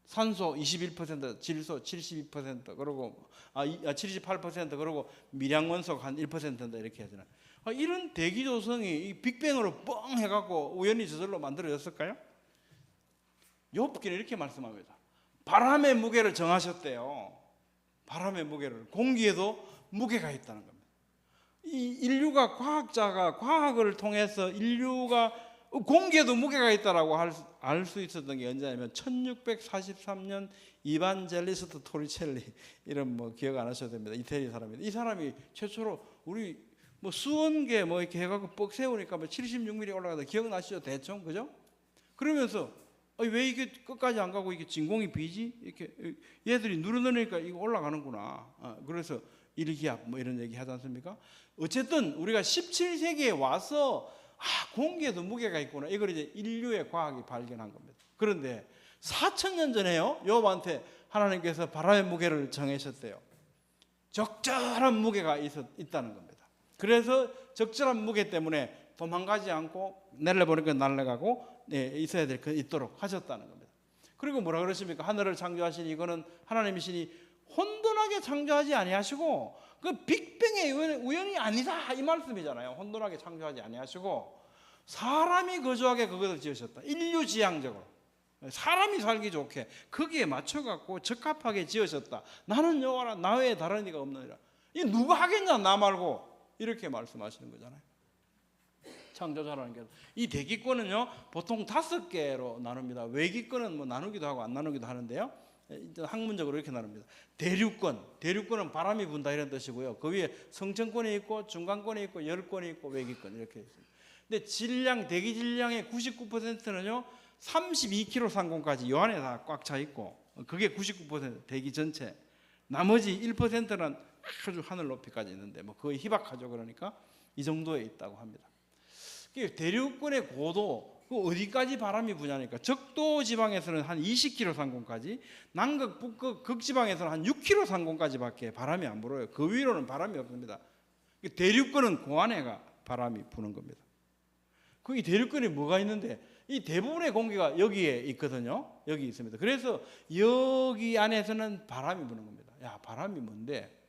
A: 산소 21%, 질소 72%, 그리고 78%, 그리고 미량원소가 한 1%인다 이렇게 하잖아요. 이런 대기 조성이 이 빅뱅으로 뻥 해갖고 우연히 저절로 만들어졌을까요? 욥기는 이렇게 말씀합니다. 바람의 무게를 정하셨대요. 바람의 무게를. 공기에도 무게가 있다는 겁니다. 이 인류가 과학자가 과학을 통해서 인류가 공기에도 무게가 있다라고 알 수 있었던 게 언제냐면 1643년 이반젤리스트 토리첼리 이런 기억 안 하셔도 됩니다. 이태리 사람입니다. 이 사람이 최초로 우리 수원 개 이렇게 해갖고 뻑 세우니까 76mm 올라가다 기억나시죠? 대충 그죠? 그러면서 왜 이게 끝까지 안 가고 이게 진공이 비지? 이렇게 얘들이 누르니까 이거 올라가는구나. 그래서 일기압 이런 얘기 하지 않습니까? 어쨌든 우리가 17세기에 와서 공기에도 무게가 있구나. 이걸 이제 인류의 과학이 발견한 겁니다. 그런데 4,000년 전에요. 욥한테 하나님께서 바람의 무게를 정하셨대요. 적절한 무게가 있다는 겁니다. 그래서 적절한 무게 때문에 도망가지 않고 내려보니까 날아가고 있어야 될 거 있도록 하셨다는 겁니다. 그리고 뭐라 그러십니까? 하늘을 창조하시니 이거는 하나님이시니 혼돈하게 창조하지 아니하시고 그 빅뱅의 우연이 아니다 이 말씀이잖아요. 혼돈하게 창조하지 아니하시고 사람이 거주하게 그것을 지으셨다. 인류지향적으로. 사람이 살기 좋게 거기에 맞춰갖고 적합하게 지으셨다. 나는 여호와라 나 외에 다른 이가 없느니라. 이 누가 하겠냐 나 말고, 이렇게 말씀하시는 거잖아요. 창조자라는 게. 이 대기권은요 보통 5개로 나눕니다. 외기권은 뭐 나누기도 하고 안 나누기도 하는데요, 학문적으로 이렇게 나눕니다. 대류권은 바람이 분다 이런 뜻이고요. 그 위에 성층권이 있고 중간권이 있고 열권이 있고 외기권 이렇게 있습니다. 근데 질량, 대기 질량의 99%는요 32km 상공까지 요 안에 다 꽉 차 있고, 그게 99% 대기 전체. 나머지 1%는 아주 하늘 높이까지 있는데 뭐 거의 희박하죠. 그러니까 이 정도에 있다고 합니다. 대륙권의 고도, 어디까지 바람이 부냐니까 적도 지방에서는 한 20km 상공까지, 남극, 북극, 극지방에서는 한 6km 상공까지밖에 바람이 안 불어요. 그 위로는 바람이 없습니다. 대륙권은 그 안에가 바람이 부는 겁니다. 이 대륙권에 뭐가 있는데, 이 대부분의 공기가 여기에 있거든요. 여기 있습니다. 그래서 여기 안에서는 바람이 부는 겁니다. 야, 바람이 뭔데?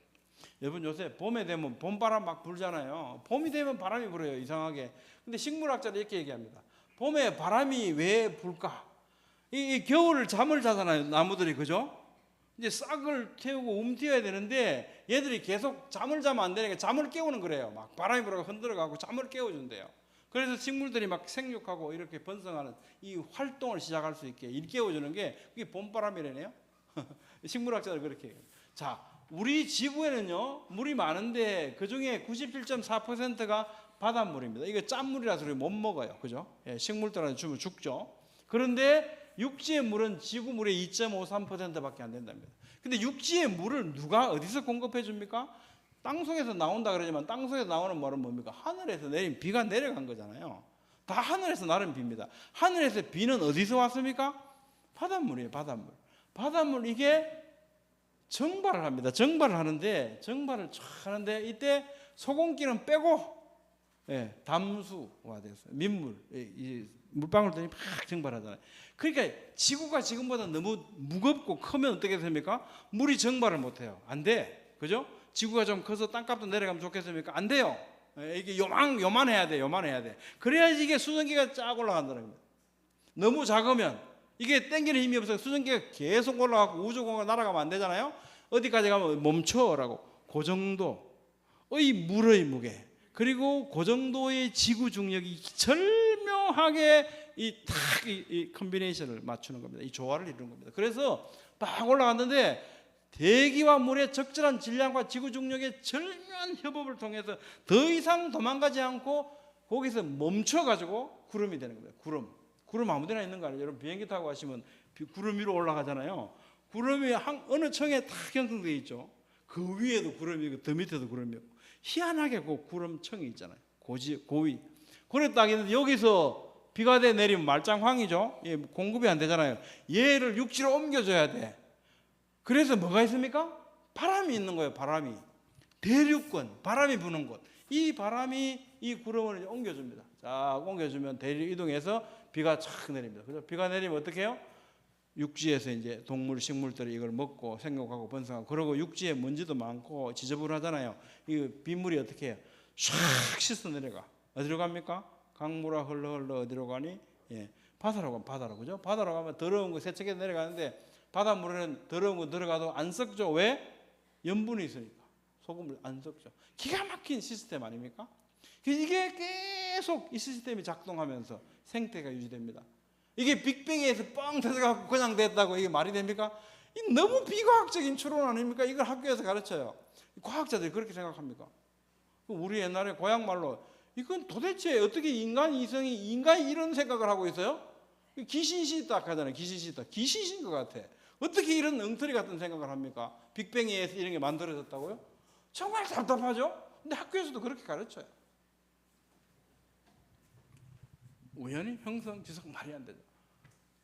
A: 여러분 요새 봄에 되면 봄바람 막 불잖아요. 봄이 되면 바람이 불어요, 이상하게. 근데 식물학자는 이렇게 얘기합니다. 봄에 바람이 왜 불까? 이 겨울 잠을 자잖아요, 나무들이. 그죠? 이제 싹을 태우고 움튀어야 되는데 얘들이 계속 잠을 자면 안 되니까 잠을 깨우는 거래요. 막 바람이 불어가 흔들어가고 잠을 깨워준대요. 그래서 식물들이 막 생육하고 이렇게 번성하는 이 활동을 시작할 수 있게 일깨워주는 게 그게 봄바람이래네요. 식물학자들 그렇게 얘기해요. 자, 우리 지구에는요 물이 많은데 그 중에 97.4%가 바닷물입니다. 이거 짠물이라서 우리 못 먹어요. 그죠? 예, 식물들한테 주면 죽죠. 그런데 육지의 물은 지구물의 2.53%밖에 안 된답니다. 근데 육지의 물을 누가 어디서 공급해 줍니까? 땅속에서 나온다 그러지만 땅속에서 나오는 물은 뭡니까? 하늘에서 내린 비가 내려간 거잖아요. 다 하늘에서 나른 비입니다. 하늘에서 비는 어디서 왔습니까? 바닷물이에요. 바닷물 이게 정발을 합니다. 정발을 하는데 이때 소금기는 빼고 담수가 됐어요. 민물, 이 물방울들이 막 정발하잖아요. 그러니까 지구가 지금보다 너무 무겁고 크면 어떻게 됩니까? 물이 정발을 못해요. 안 돼. 그죠? 지구가 좀 커서 땅값도 내려가면 좋겠습니까? 안 돼요. 이게 요만해야 돼. 그래야지 이게 수증기가 쫙 올라간다는 겁니다. 너무 작으면 이게 땡기는 힘이 없어서 수증기가 계속 올라가고 우주공간 날아가면 안 되잖아요. 어디까지 가면 멈춰라고. 그 정도의 물의 무게, 그리고 그 정도의 지구 중력이 절묘하게 이 컨비네이션을 맞추는 겁니다. 이 조화를 이루는 겁니다. 그래서 막 올라갔는데 대기와 물의 적절한 질량과 지구 중력의 절묘한 협업을 통해서 더 이상 도망가지 않고 거기서 멈춰가지고 구름이 되는 겁니다. 구름 아무데나 있는 거 아니에요? 여러분 비행기 타고 가시면 구름 위로 올라가잖아요. 구름이 어느 층에 다 형성되어 있죠. 그 위에도 구름이 있고 더 밑에도 구름이 있고, 희한하게 그 구름층이 있잖아요. 고위. 그래 딱 있는데 여기서 비가 내리면 말짱황이죠. 공급이 안 되잖아요. 얘를 육지로 옮겨줘야 돼. 그래서 뭐가 있습니까? 바람이 있는 거예요. 바람이. 대륙권, 바람이 부는 곳. 이 바람이 이 구름을 이제 옮겨줍니다. 자, 옮겨주면 대륙 이동해서 비가 착 내립니다. 그죠? 비가 내리면 어떻게 해요? 육지에서 이제 동물, 식물들이 이걸 먹고 생육하고 번성하고, 그러고 육지에 먼지도 많고 지저분하잖아요. 이 빗물이 어떻게 해요? 샥 씻어 내려가. 어디로 갑니까? 강물아 흘러 어디로 가니? 바다로 가면 바다로. 그죠? 바다로 가면 더러운 거 세척해서 내려가는데 바닷물에는 더러운 거 들어가도 안 썩죠. 왜? 염분이 있으니까. 소금을 안 섞죠. 기가 막힌 시스템 아닙니까? 이게 계속 이 시스템이 작동하면서 생태가 유지됩니다. 이게 빅뱅에서 뻥 터져갖고 그냥 됐다고 이게 말이 됩니까? 이 너무 비과학적인 추론 아닙니까? 이걸 학교에서 가르쳐요. 과학자들이 그렇게 생각합니까? 우리 옛날에 고향 말로 이건 도대체 어떻게 인간이 이런 생각을 하고 있어요? 귀신시다 하잖아요. 귀신신 것 같아. 어떻게 이런 엉터리 같은 생각을 합니까? 빅뱅에 의해서 이런 게 만들어졌다고요? 정말 답답하죠? 근데 학교에서도 그렇게 가르쳐요. 우연히 형성 지속 말이 안 되죠.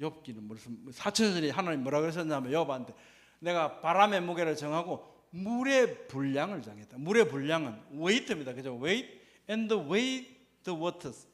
A: 욥기는 무슨 사천절이 하나님 뭐라 그러셨냐면 욥한테 내가 바람의 무게를 정하고 물의 분량을 정했다. 물의 분량은 weight입니다. 그죠? weight and weigh the waters.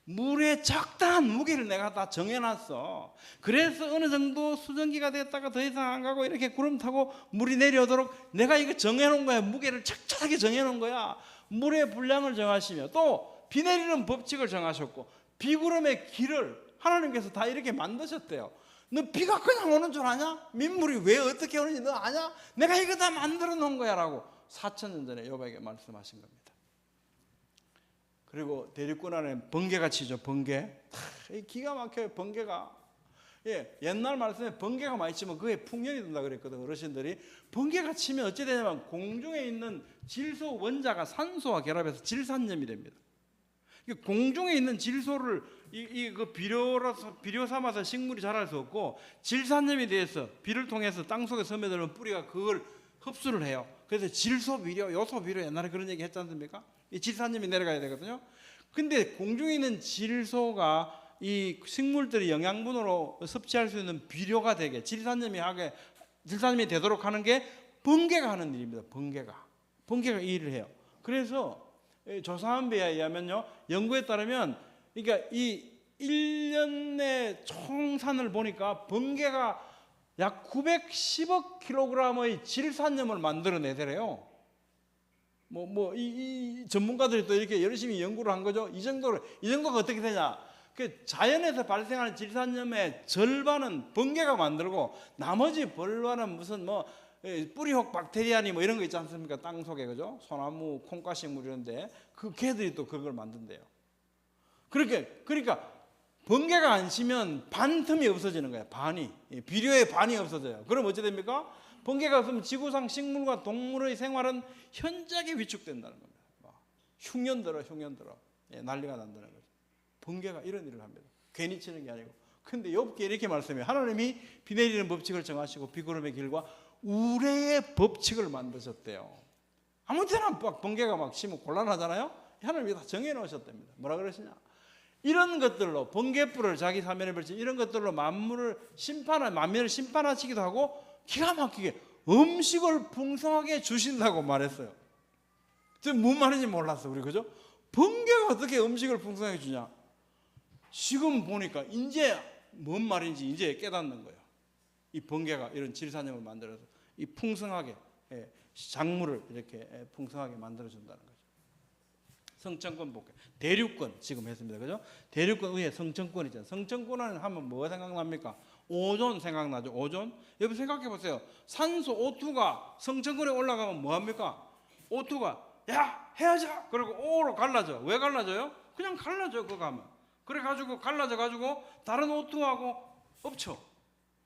A: 물의 적당한 무게를 내가 다 정해놨어. 그래서 어느 정도 수증기가 됐다가 더 이상 안 가고 이렇게 구름 타고 물이 내려오도록 내가 이거 정해놓은 거야. 무게를 적절하게 정해놓은 거야. 물의 분량을 정하시며 또 비 내리는 법칙을 정하셨고 비구름의 길을 하나님께서 다 이렇게 만드셨대요. 너 비가 그냥 오는 줄 아냐? 민물이 왜 어떻게 오는지 너 아냐? 내가 이거 다 만들어 놓은 거야 라고 4,000년 전에 욥에게 말씀하신 겁니다. 그리고 대륙권 안에 번개가 치죠. 번개. 기가 막혀요. 번개가. 예, 옛날 말씀에 번개가 많이 치면 그게 풍년이 된다 그랬거든. 어르신들이. 번개가 치면 어찌 되냐면 공중에 있는 질소 원자가 산소와 결합해서 질산염이 됩니다. 공중에 있는 질소를 그 비료 삼아서 식물이 자랄 수 없고, 질산염이 돼서 비를 통해서 땅 속에 스며들면 뿌리가 그걸 흡수를 해요. 그래서 질소 비료, 요소 비료, 옛날에 그런 얘기 했지 않습니까? 이 질산염이 내려가야 되거든요. 근데 공중에 있는 질소가 이 식물들이 영양분으로 섭취할 수 있는 비료가 되게 질산염이 되도록 하는 게 번개가 하는 일입니다. 번개가 이 일을 해요. 그래서 조사한 바에 의하면요, 연구에 따르면, 그러니까 이 1년의 총산을 보니까 번개가 약 910억 킬로그램의 질산염을 만들어내더래요. 이 전문가들이 또 이렇게 열심히 연구를 한 거죠. 이 정도가 어떻게 되냐? 그 자연에서 발생하는 질산염의 절반은 번개가 만들고, 나머지 벌과는 무슨 뿌리혹 박테리아니 이런 거 있지 않습니까? 땅 속에, 그죠? 소나무, 콩가식물 이런데 그 개들이 또 그걸 만든대요. 그러니까 번개가 안 치면 반 틈이 없어지는 거예요. 비료의 반이 없어져요. 그럼 어찌 됩니까? 번개가 없으면 지구상 식물과 동물의 생활은 현저하게 위축된다는 겁니다. 흉년 들어 난리가 난다는 거죠. 번개가 이런 일을 합니다. 괜히 치는 게 아니고. 근데 욥기에 이렇게 말씀해요. 하나님이 비 내리는 법칙을 정하시고 비구름의 길과 우레의 법칙을 만드셨대요. 아무 때나 번개가 막 치면 곤란하잖아요. 하나님이 다 정해놓으셨답니다. 뭐라 그러시냐? 이런 것들로, 번개불을 자기 사면에 벌친 이런 것들로 만면을 심판하시기도 하고, 기가 막히게 음식을 풍성하게 주신다고 말했어요. 뭔 말인지 몰랐어, 우리, 그죠? 번개가 어떻게 음식을 풍성하게 주냐? 지금 보니까 이제 뭔 말인지 이제 깨닫는 거예요. 이 번개가 이런 질산염을 만들어서 이 풍성하게 작물을 이렇게 풍성하게 만들어준다는 거죠. 성천권 복귀, 대륙권 지금 했습니다, 그죠? 대륙권 위에 성천권이잖아요. 성천권은 하면 뭐가 생각납니까? 오존 생각나죠? 오존. 여러분 생각해 보세요. 산소 O2가 성천권에 올라가면 뭐 합니까? O2가 야 헤어져. 그리고 O로 갈라져. 왜 갈라져요? 그냥 갈라져. 그거 하면. 그래가지고 갈라져가지고 다른 O2하고 엎쳐.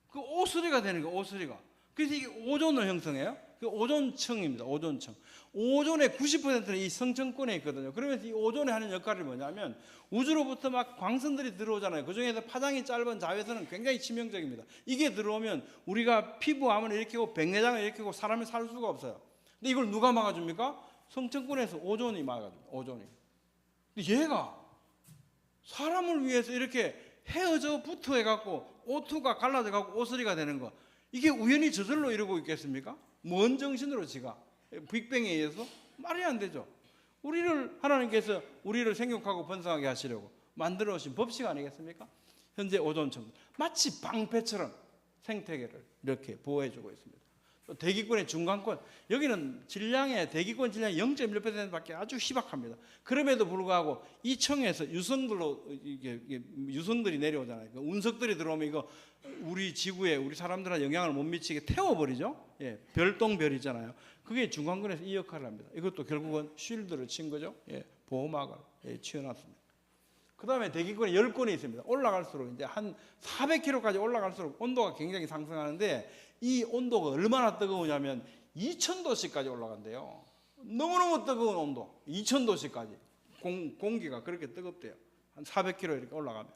A: 그 O3가 되는 거예요. O3가. 그래서 이게 오존을 형성해요. 그 오존층입니다. 오존층. 오존의 90%는 이 성층권에 있거든요. 그러면서 이 오존이 하는 역할이 뭐냐면, 우주로부터 막 광선들이 들어오잖아요. 그 중에서 파장이 짧은 자외선은 굉장히 치명적입니다. 이게 들어오면 우리가 피부암을 일으키고 백내장을 일으키고 사람이 살 수가 없어요. 근데 이걸 누가 막아줍니까? 성층권에서 오존이 막아줍니다. 오존이. 근데 얘가 사람을 위해서 이렇게 헤어져 붙어 해갖고 O2가 갈라져갖고 O3가 되는 거, 이게 우연히 저절로 이러고 있겠습니까? 뭔 정신으로 지가? 빅뱅에 의해서? 말이 안 되죠. 하나님께서 우리를 생육하고 번성하게 하시려고 만들어 오신 법칙 아니겠습니까? 현재 오존층, 마치 방패처럼 생태계를 이렇게 보호해주고 있습니다. 또 대기권의 중간권, 여기는 대기권 질량이 0.1%밖에 아주 희박합니다. 그럼에도 불구하고 이 층에서 유성들이 내려오잖아요. 운석들이 들어오면 이거 우리 지구에 우리 사람들한테 영향을 못 미치게 태워버리죠. 별똥별 있잖아요. 그게 중간권에서 이 역할을 합니다. 이것도 결국은 쉴드를 친 거죠. 보호막을 치워놨습니다. 그 다음에 대기권에 10권이 있습니다. 올라갈수록 이제 한 400km까지 올라갈수록 온도가 굉장히 상승하는데, 이 온도가 얼마나 뜨거우냐면 2000도씨까지 올라간대요. 너무너무 뜨거운 온도, 2000도씨까지. 공기가 그렇게 뜨겁대요. 한 400km 이렇게 올라가면.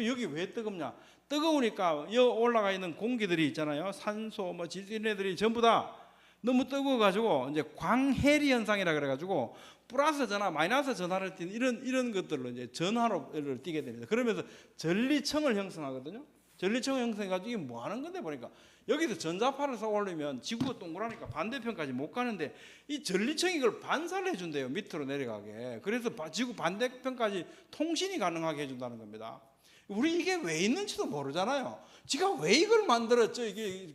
A: 여기 왜 뜨겁냐? 뜨거우니까 여기 올라가 있는 공기들이 있잖아요. 산소, 질소 이런 애들이 전부 다 너무 뜨거워가지고 이제 광해리 현상이라 그래가지고 플러스 전하, 마이너스 전하를 띠는 이런 것들로 이제 전하로를 띠게 됩니다. 그러면서 전리층을 형성하거든요. 전리층을 형성해가지고 이게 뭐 하는 건데 보니까, 여기서 전자파를 쏘아 올리면 지구가 동그라니까 반대편까지 못 가는데, 이 전리층이 이걸 반사를 해준대요. 밑으로 내려가게. 그래서 지구 반대편까지 통신이 가능하게 해준다는 겁니다. 우리 이게 왜 있는지도 모르잖아요. 지가 왜 이걸 만들었죠? 이게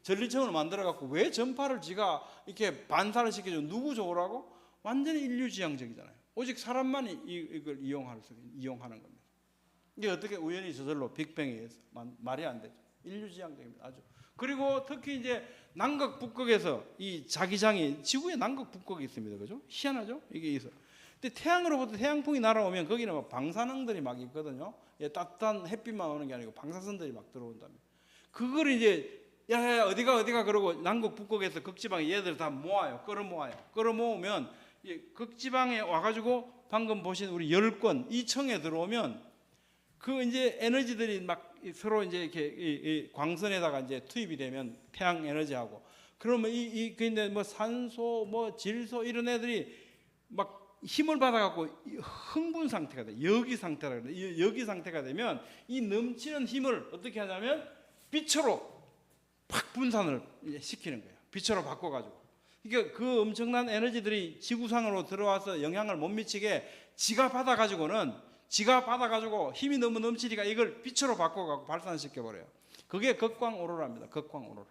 A: 전리층을 만들어갖고 왜 전파를 지가 이렇게 반사를 시켜줘? 누구 좋으라고? 완전히 인류지향적이잖아요. 오직 사람만 이걸 이용하는 겁니다. 이게 어떻게 우연히 저절로 빅뱅에 의해서 말이 안 되죠. 인류지향적입니다. 아주. 그리고 특히 이제 남극 북극에서 이 자기장이 지구에 남극 북극이 있습니다. 그죠? 희한하죠? 이게 있어. 근데 태양으로부터 태양풍이 날아오면 거기는 막 방사능들이 막 있거든요. 예, 따뜻한 햇빛만 오는 게 아니고 방사선들이 막 들어온답니다. 그걸 이제 야야 어디가 그러고 남극 북극에서 극지방에 얘들 다 모아요. 끌어모으면 극지방에 와가지고 방금 보신 우리 열권 이 청에 들어오면 그 이제 에너지들이 막 서로 이제 이렇게 이 광선에다가 이제 투입이 되면 태양 에너지하고 그러면 근데 뭐 산소 뭐 질소 이런 애들이 막 힘을 받아갖고 흥분 상태가 돼. 여기 상태라 그래. 여기 상태가 되면 이 넘치는 힘을 어떻게 하냐면 빛으로 팍 분산을 시키는 거예요. 빛으로 바꿔가지고. 그러니까 그 엄청난 에너지들이 지구상으로 들어와서 영향을 못 미치게 지가 받아가지고 힘이 너무 넘치니까 이걸 빛으로 바꿔가지고 발산시켜 버려요. 그게 극광 오로라입니다. 극광 오로라.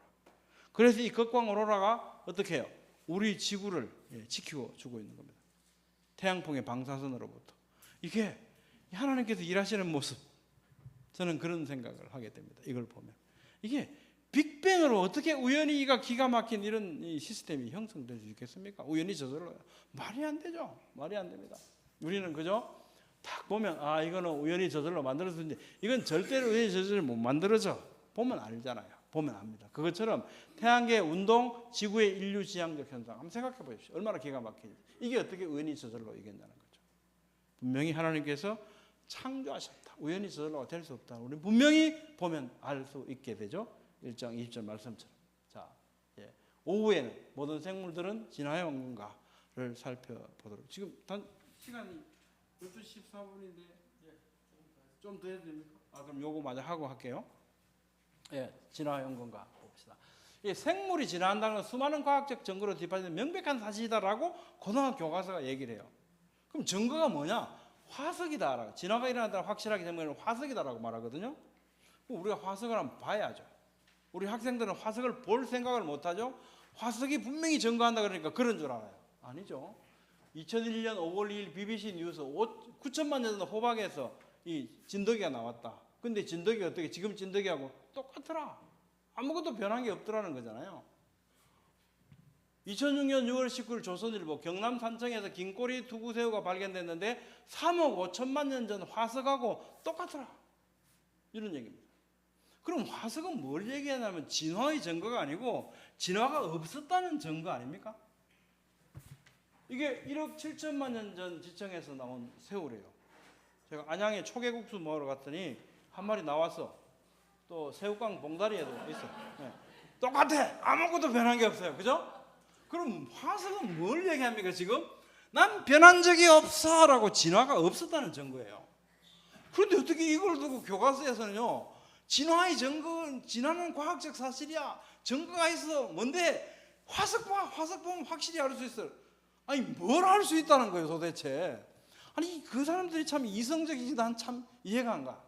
A: 그래서 이 극광 오로라가 어떻게 해요? 우리 지구를 지키고 주고 있는 겁니다. 태양풍의 방사선으로부터. 이게 하나님께서 일하시는 모습, 저는 그런 생각을 하게 됩니다. 이걸 보면 이게 빅뱅으로 어떻게 우연히 이가 기가 막힌 이런 이 시스템이 형성될 수 있겠습니까? 우연히 저절로요. 말이 안 되죠. 말이 안 됩니다. 우리는 그죠? 딱 보면 아 이거는 우연히 저절로 만들어졌는데 이건 절대로 우연히 저절로 못 만들어져. 보면 알잖아요. 보면 압니다. 그것처럼 태양계 운동, 지구의 인류지향적 현상 한번 생각해 보십시오. 얼마나 기가 막히지. 이게 어떻게 우연히 저절로 이긴다는 거죠. 분명히 하나님께서 창조하셨다. 우연히 저절로가 될 수 없다. 우리 분명히 보면 알 수 있게 되죠. 1장 20절 말씀처럼. 자, 오후에는 모든 생물들은 진화해 온 건가를 살펴보도록. 지금 시간이 12시 14분인데 좀 더 해도 됩니까? 그럼 요거 마저 하고 할게요. 진화해 온 건가 봅시다. 생물이 진화한다는 건 수많은 과학적 증거로 뒷받침된 명백한 사실이다라고 고등학교 교과서가 얘기를 해요. 그럼 증거가 뭐냐? 화석이다. 진화가 일어난다는 확실하게 되면 화석이다라고 말하거든요. 우리가 화석을 한번 봐야죠. 우리 학생들은 화석을 볼 생각을 못하죠. 화석이 분명히 증거한다 그러니까 그런 줄 알아요. 아니죠. 2001년 5월 2일 BBC 뉴스 9천만 년 전 호박에서 이 진드기가 나왔다. 근데 진드기가 어떻게 지금 진드기하고 똑같더라. 아무것도 변한 게 없더라는 거잖아요. 2006년 6월 19일 조선일보 경남 산청에서 긴꼬리 투구새우가 발견됐는데 3억 5천만 년 전 화석하고 똑같더라. 이런 얘기입니다. 그럼 화석은 뭘 얘기하냐면 진화의 증거가 아니고 진화가 없었다는 증거 아닙니까? 이게 1억 7천만 년 전 지청에서 나온 새우래요. 제가 안양에 초계국수 먹으러 갔더니 한 마리 나왔어. 또 새우깡 봉다리에도 있어. 똑같아. 아무것도 변한 게 없어요. 그죠? 그럼 화석은 뭘 얘기합니까 지금? 난 변한 적이 없어 라고 진화가 없었다는 증거예요. 그런데 어떻게 이걸 두고 교과서에서는요 진화의 증거, 진화는 과학적 사실이야. 증거가 있어. 뭔데? 화석 봐. 화석 보면 확실히 알 수 있어. 아니 뭘 알 수 있다는 거예요 도대체. 아니 그 사람들이 참 이성적이지 난 참 이해가 안 가.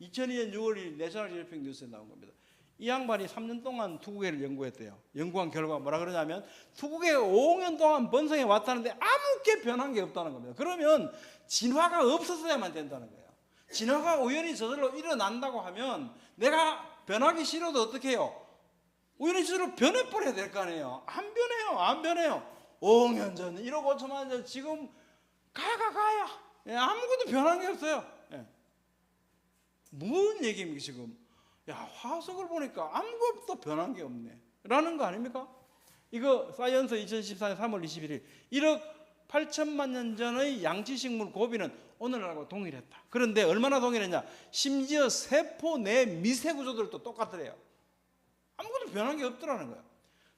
A: 2002년 6월 1일 내셔널 지오그래픽 뉴스에 나온 겁니다. 이 양반이 3년 동안 투구개를 연구했대요. 연구한 결과가 뭐라 그러냐면 투구개가 5년 동안 번성해 왔다는데 아무게 변한 게 없다는 겁니다. 그러면 진화가 없었어야만 된다는 거예요. 진화가 우연히 저절로 일어난다고 하면 내가 변하기 싫어도 어떻게 해요? 우연히 저절로 변해버려야 될 거 아니에요. 안 변해요. 5억 년 전, 1억 5천만 년 전, 지금 가야. 아무것도 변한 게 없어요. 뭔 얘기입니까 지금? 화석을 보니까 아무것도 변한 게 없네 라는 거 아닙니까? 이거 사이언스 2014년 3월 21일 1억 8천만 년 전의 양치식물 고비는 오늘날과 동일했다. 그런데 얼마나 동일했냐? 심지어 세포 내 미세 구조들도 똑같더래요. 아무것도 변한 게 없더라는 거예요.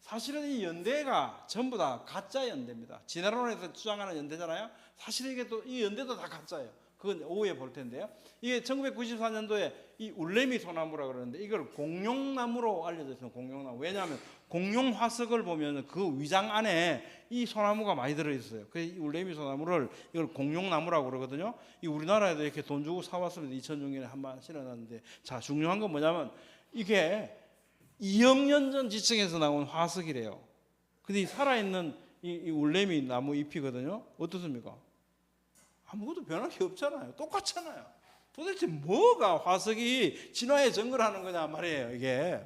A: 사실은 이 연대가 전부 다 가짜 연대입니다. 진화론에서 주장하는 연대잖아요. 사실 이게 또 이 연대도 다 가짜예요. 그건 오후에 볼 텐데요. 이게 1994년도에 이 울레미 소나무라 그러는데 이걸 공룡나무로 알려져 있어요. 공룡나무. 왜냐하면 공룡 화석을 보면 그 위장 안에 이 소나무가 많이 들어 있어요. 그 울레미 소나무를 이걸 공룡나무라고 그러거든요. 이 우리나라에도 이렇게 돈 주고 사왔습니다. 2006년에 한 번 실어놨는데, 자 중요한 건 뭐냐면 이게 2억 년 전 지층에서 나온 화석이래요. 근데 이 살아있는 이 울레미 나무 잎이거든요. 어떻습니까? 아무것도 변한 게 없잖아요. 똑같잖아요. 도대체 뭐가 화석이 진화의 증거를 하는 거냐 말이에요. 이게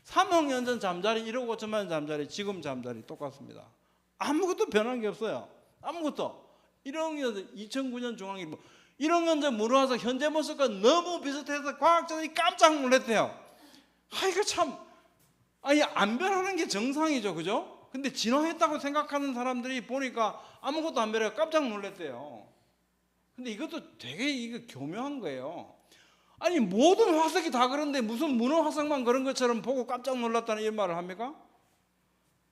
A: 3억 년 전 잠자리 1억 5천만 년 잠자리 지금 잠자리 똑같습니다. 아무것도 변한 게 없어요. 아무것도. 1억 년 전 2009년 중앙일보 1억 년 전 문화화석 현재 모습과 너무 비슷해서 과학자들이 깜짝 놀랐대요. 이거 참 아니 안 변하는 게 정상이죠, 그죠? 근데 진화했다고 생각하는 사람들이 보니까 아무것도 안 변해서 깜짝 놀랐대요. 근데 이것도 되게 이거 교묘한 거예요. 아니 모든 화석이 다 그런데 무슨 문어 화석만 그런 것처럼 보고 깜짝 놀랐다는 이런 말을 합니까?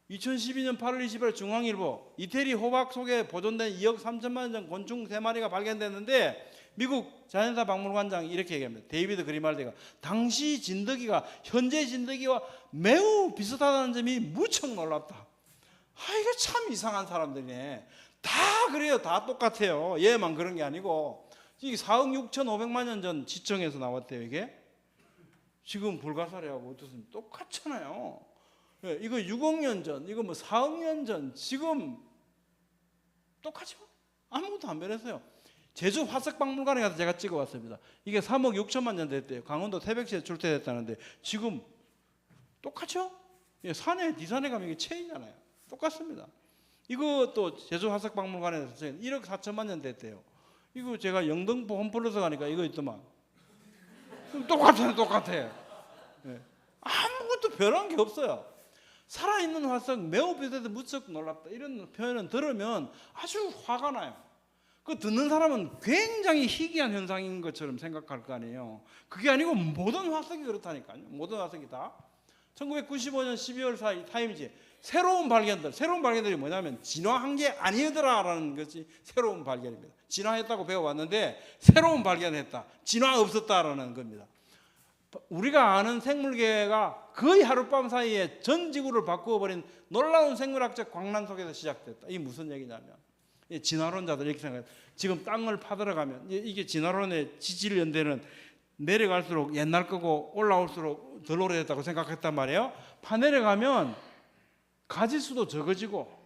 A: 2012년 8월 20일 중앙일보 이태리 호박 속에 보존된 2억 3천만 년 전 곤충 3마리가 발견됐는데 미국 자연사 박물관장이 이렇게 얘기합니다. 데이비드 그리말디가 당시 진드기가 현재 진드기와 매우 비슷하다는 점이 무척 놀랍다. 이거 참 이상한 사람들이네. 다 그래요. 다 똑같아요. 얘만 그런 게 아니고 이게 4억 6,500만 년 전 지청에서 나왔대요. 이게 지금 불가사리하고 어떻습니까? 똑같잖아요. 이거 6억 년 전, 이거 뭐 4억 년 전, 지금 똑같죠? 아무것도 안 변했어요. 제주 화석박물관에 가서 제가 찍어왔습니다. 이게 3억 6천만 년 됐대요. 강원도 태백시에 출토됐다는데 지금 똑같죠? 산에 뒷산에 가면 이게 체이잖아요. 똑같습니다. 이것도 제주 화석박물관에서 1억 4천만 년 됐대요. 이거 제가 영등포 홈플러스 가니까 이거 있더만. 똑같아요, 똑같아. 아무것도 변한 게 없어요. 살아있는 화석 매우 비슷해서 무척 놀랍다. 이런 표현을 들으면 아주 화가 나요. 그 듣는 사람은 굉장히 희귀한 현상인 것처럼 생각할 거 아니에요. 그게 아니고 모든 화석이 그렇다니까요. 모든 화석이 다. 1995년 12월 4일 타임지 새로운 발견들이 뭐냐면 진화한 게 아니더라라는 것이 새로운 발견입니다. 진화했다고 배워왔는데 새로운 발견했다. 진화 없었다라는 겁니다. 우리가 아는 생물계가 거의 하룻밤 사이에 전 지구를 바꾸어버린 놀라운 생물학적 광란 속에서 시작됐다. 이게 무슨 얘기냐면 진화론자들 이렇게 생각해요. 지금 땅을 파들어가면 이게 진화론의 지질 연대는 내려갈수록 옛날 거고 올라올수록 덜 오래됐다고 생각했단 말이에요. 파내려가면 가지수도 적어지고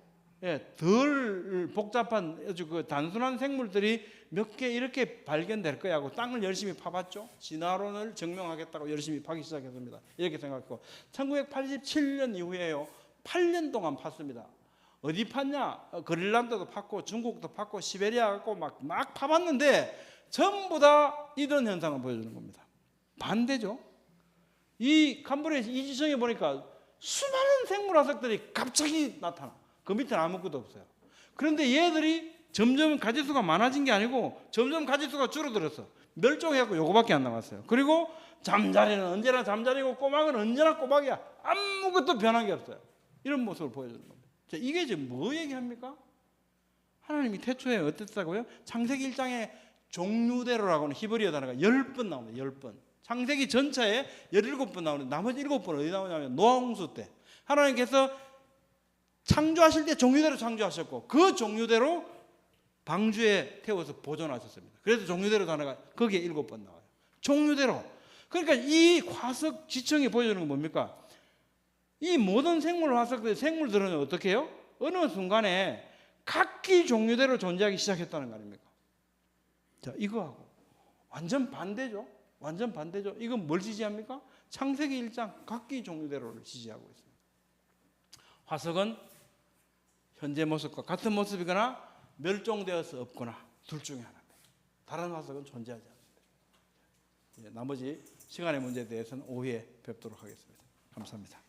A: 덜 복잡한 아주 그 단순한 생물들이 몇 개 이렇게 발견될 거야 하고 땅을 열심히 파봤죠. 진화론을 증명하겠다고 열심히 파기 시작했습니다. 이렇게 생각했고 1987년 이후에요. 8년 동안 팠습니다. 어디 팠냐? 그린란드도 팠고 중국도 팠고 시베리아 갖고 막 파봤는데 전부 다 이런 현상을 보여주는 겁니다. 반대죠. 이 캄브리아 이지청에 보니까 수많은 생물 화석들이 갑자기 나타나. 그 밑에는 아무것도 없어요. 그런데 얘들이 점점 가지수가 많아진 게 아니고 점점 가지수가 줄어들었어. 멸종해갖고 요거밖에 안 남았어요. 그리고 잠자리는 언제나 잠자리고 꼬막은 언제나 꼬막이야. 아무것도 변한 게 없어요. 이런 모습을 보여주는 겁니다. 자, 이게 지금 뭐 얘기합니까? 하나님이 태초에 어땠다고요? 창세기 1장에 종류대로라고는 히브리어 단어가 10번 나옵니다. 10번. 창세기 전체에 17번 나오는데 나머지 7번 어디 나오냐면 노아홍수 때 하나님께서 창조하실 때 종류대로 창조하셨고 그 종류대로 방주에 태워서 보존하셨습니다. 그래서 종류대로 단어가 거기에 7번 나와요. 종류대로. 그러니까 이 화석 지청이 보여주는 건 뭡니까? 이 모든 생물들은 어떻게 해요? 어느 순간에 각기 종류대로 존재하기 시작했다는 거 아닙니까? 자, 이거하고 완전 반대죠. 완전 반대죠. 이건 뭘 지지합니까? 창세기 1장 각기 종류대로를 지지하고 있습니다. 화석은 현재 모습과 같은 모습이거나 멸종되어서 없거나 둘 중에 하나입니다. 다른 화석은 존재하지 않습니다. 나머지 시간의 문제에 대해서는 오후에 뵙도록 하겠습니다. 감사합니다.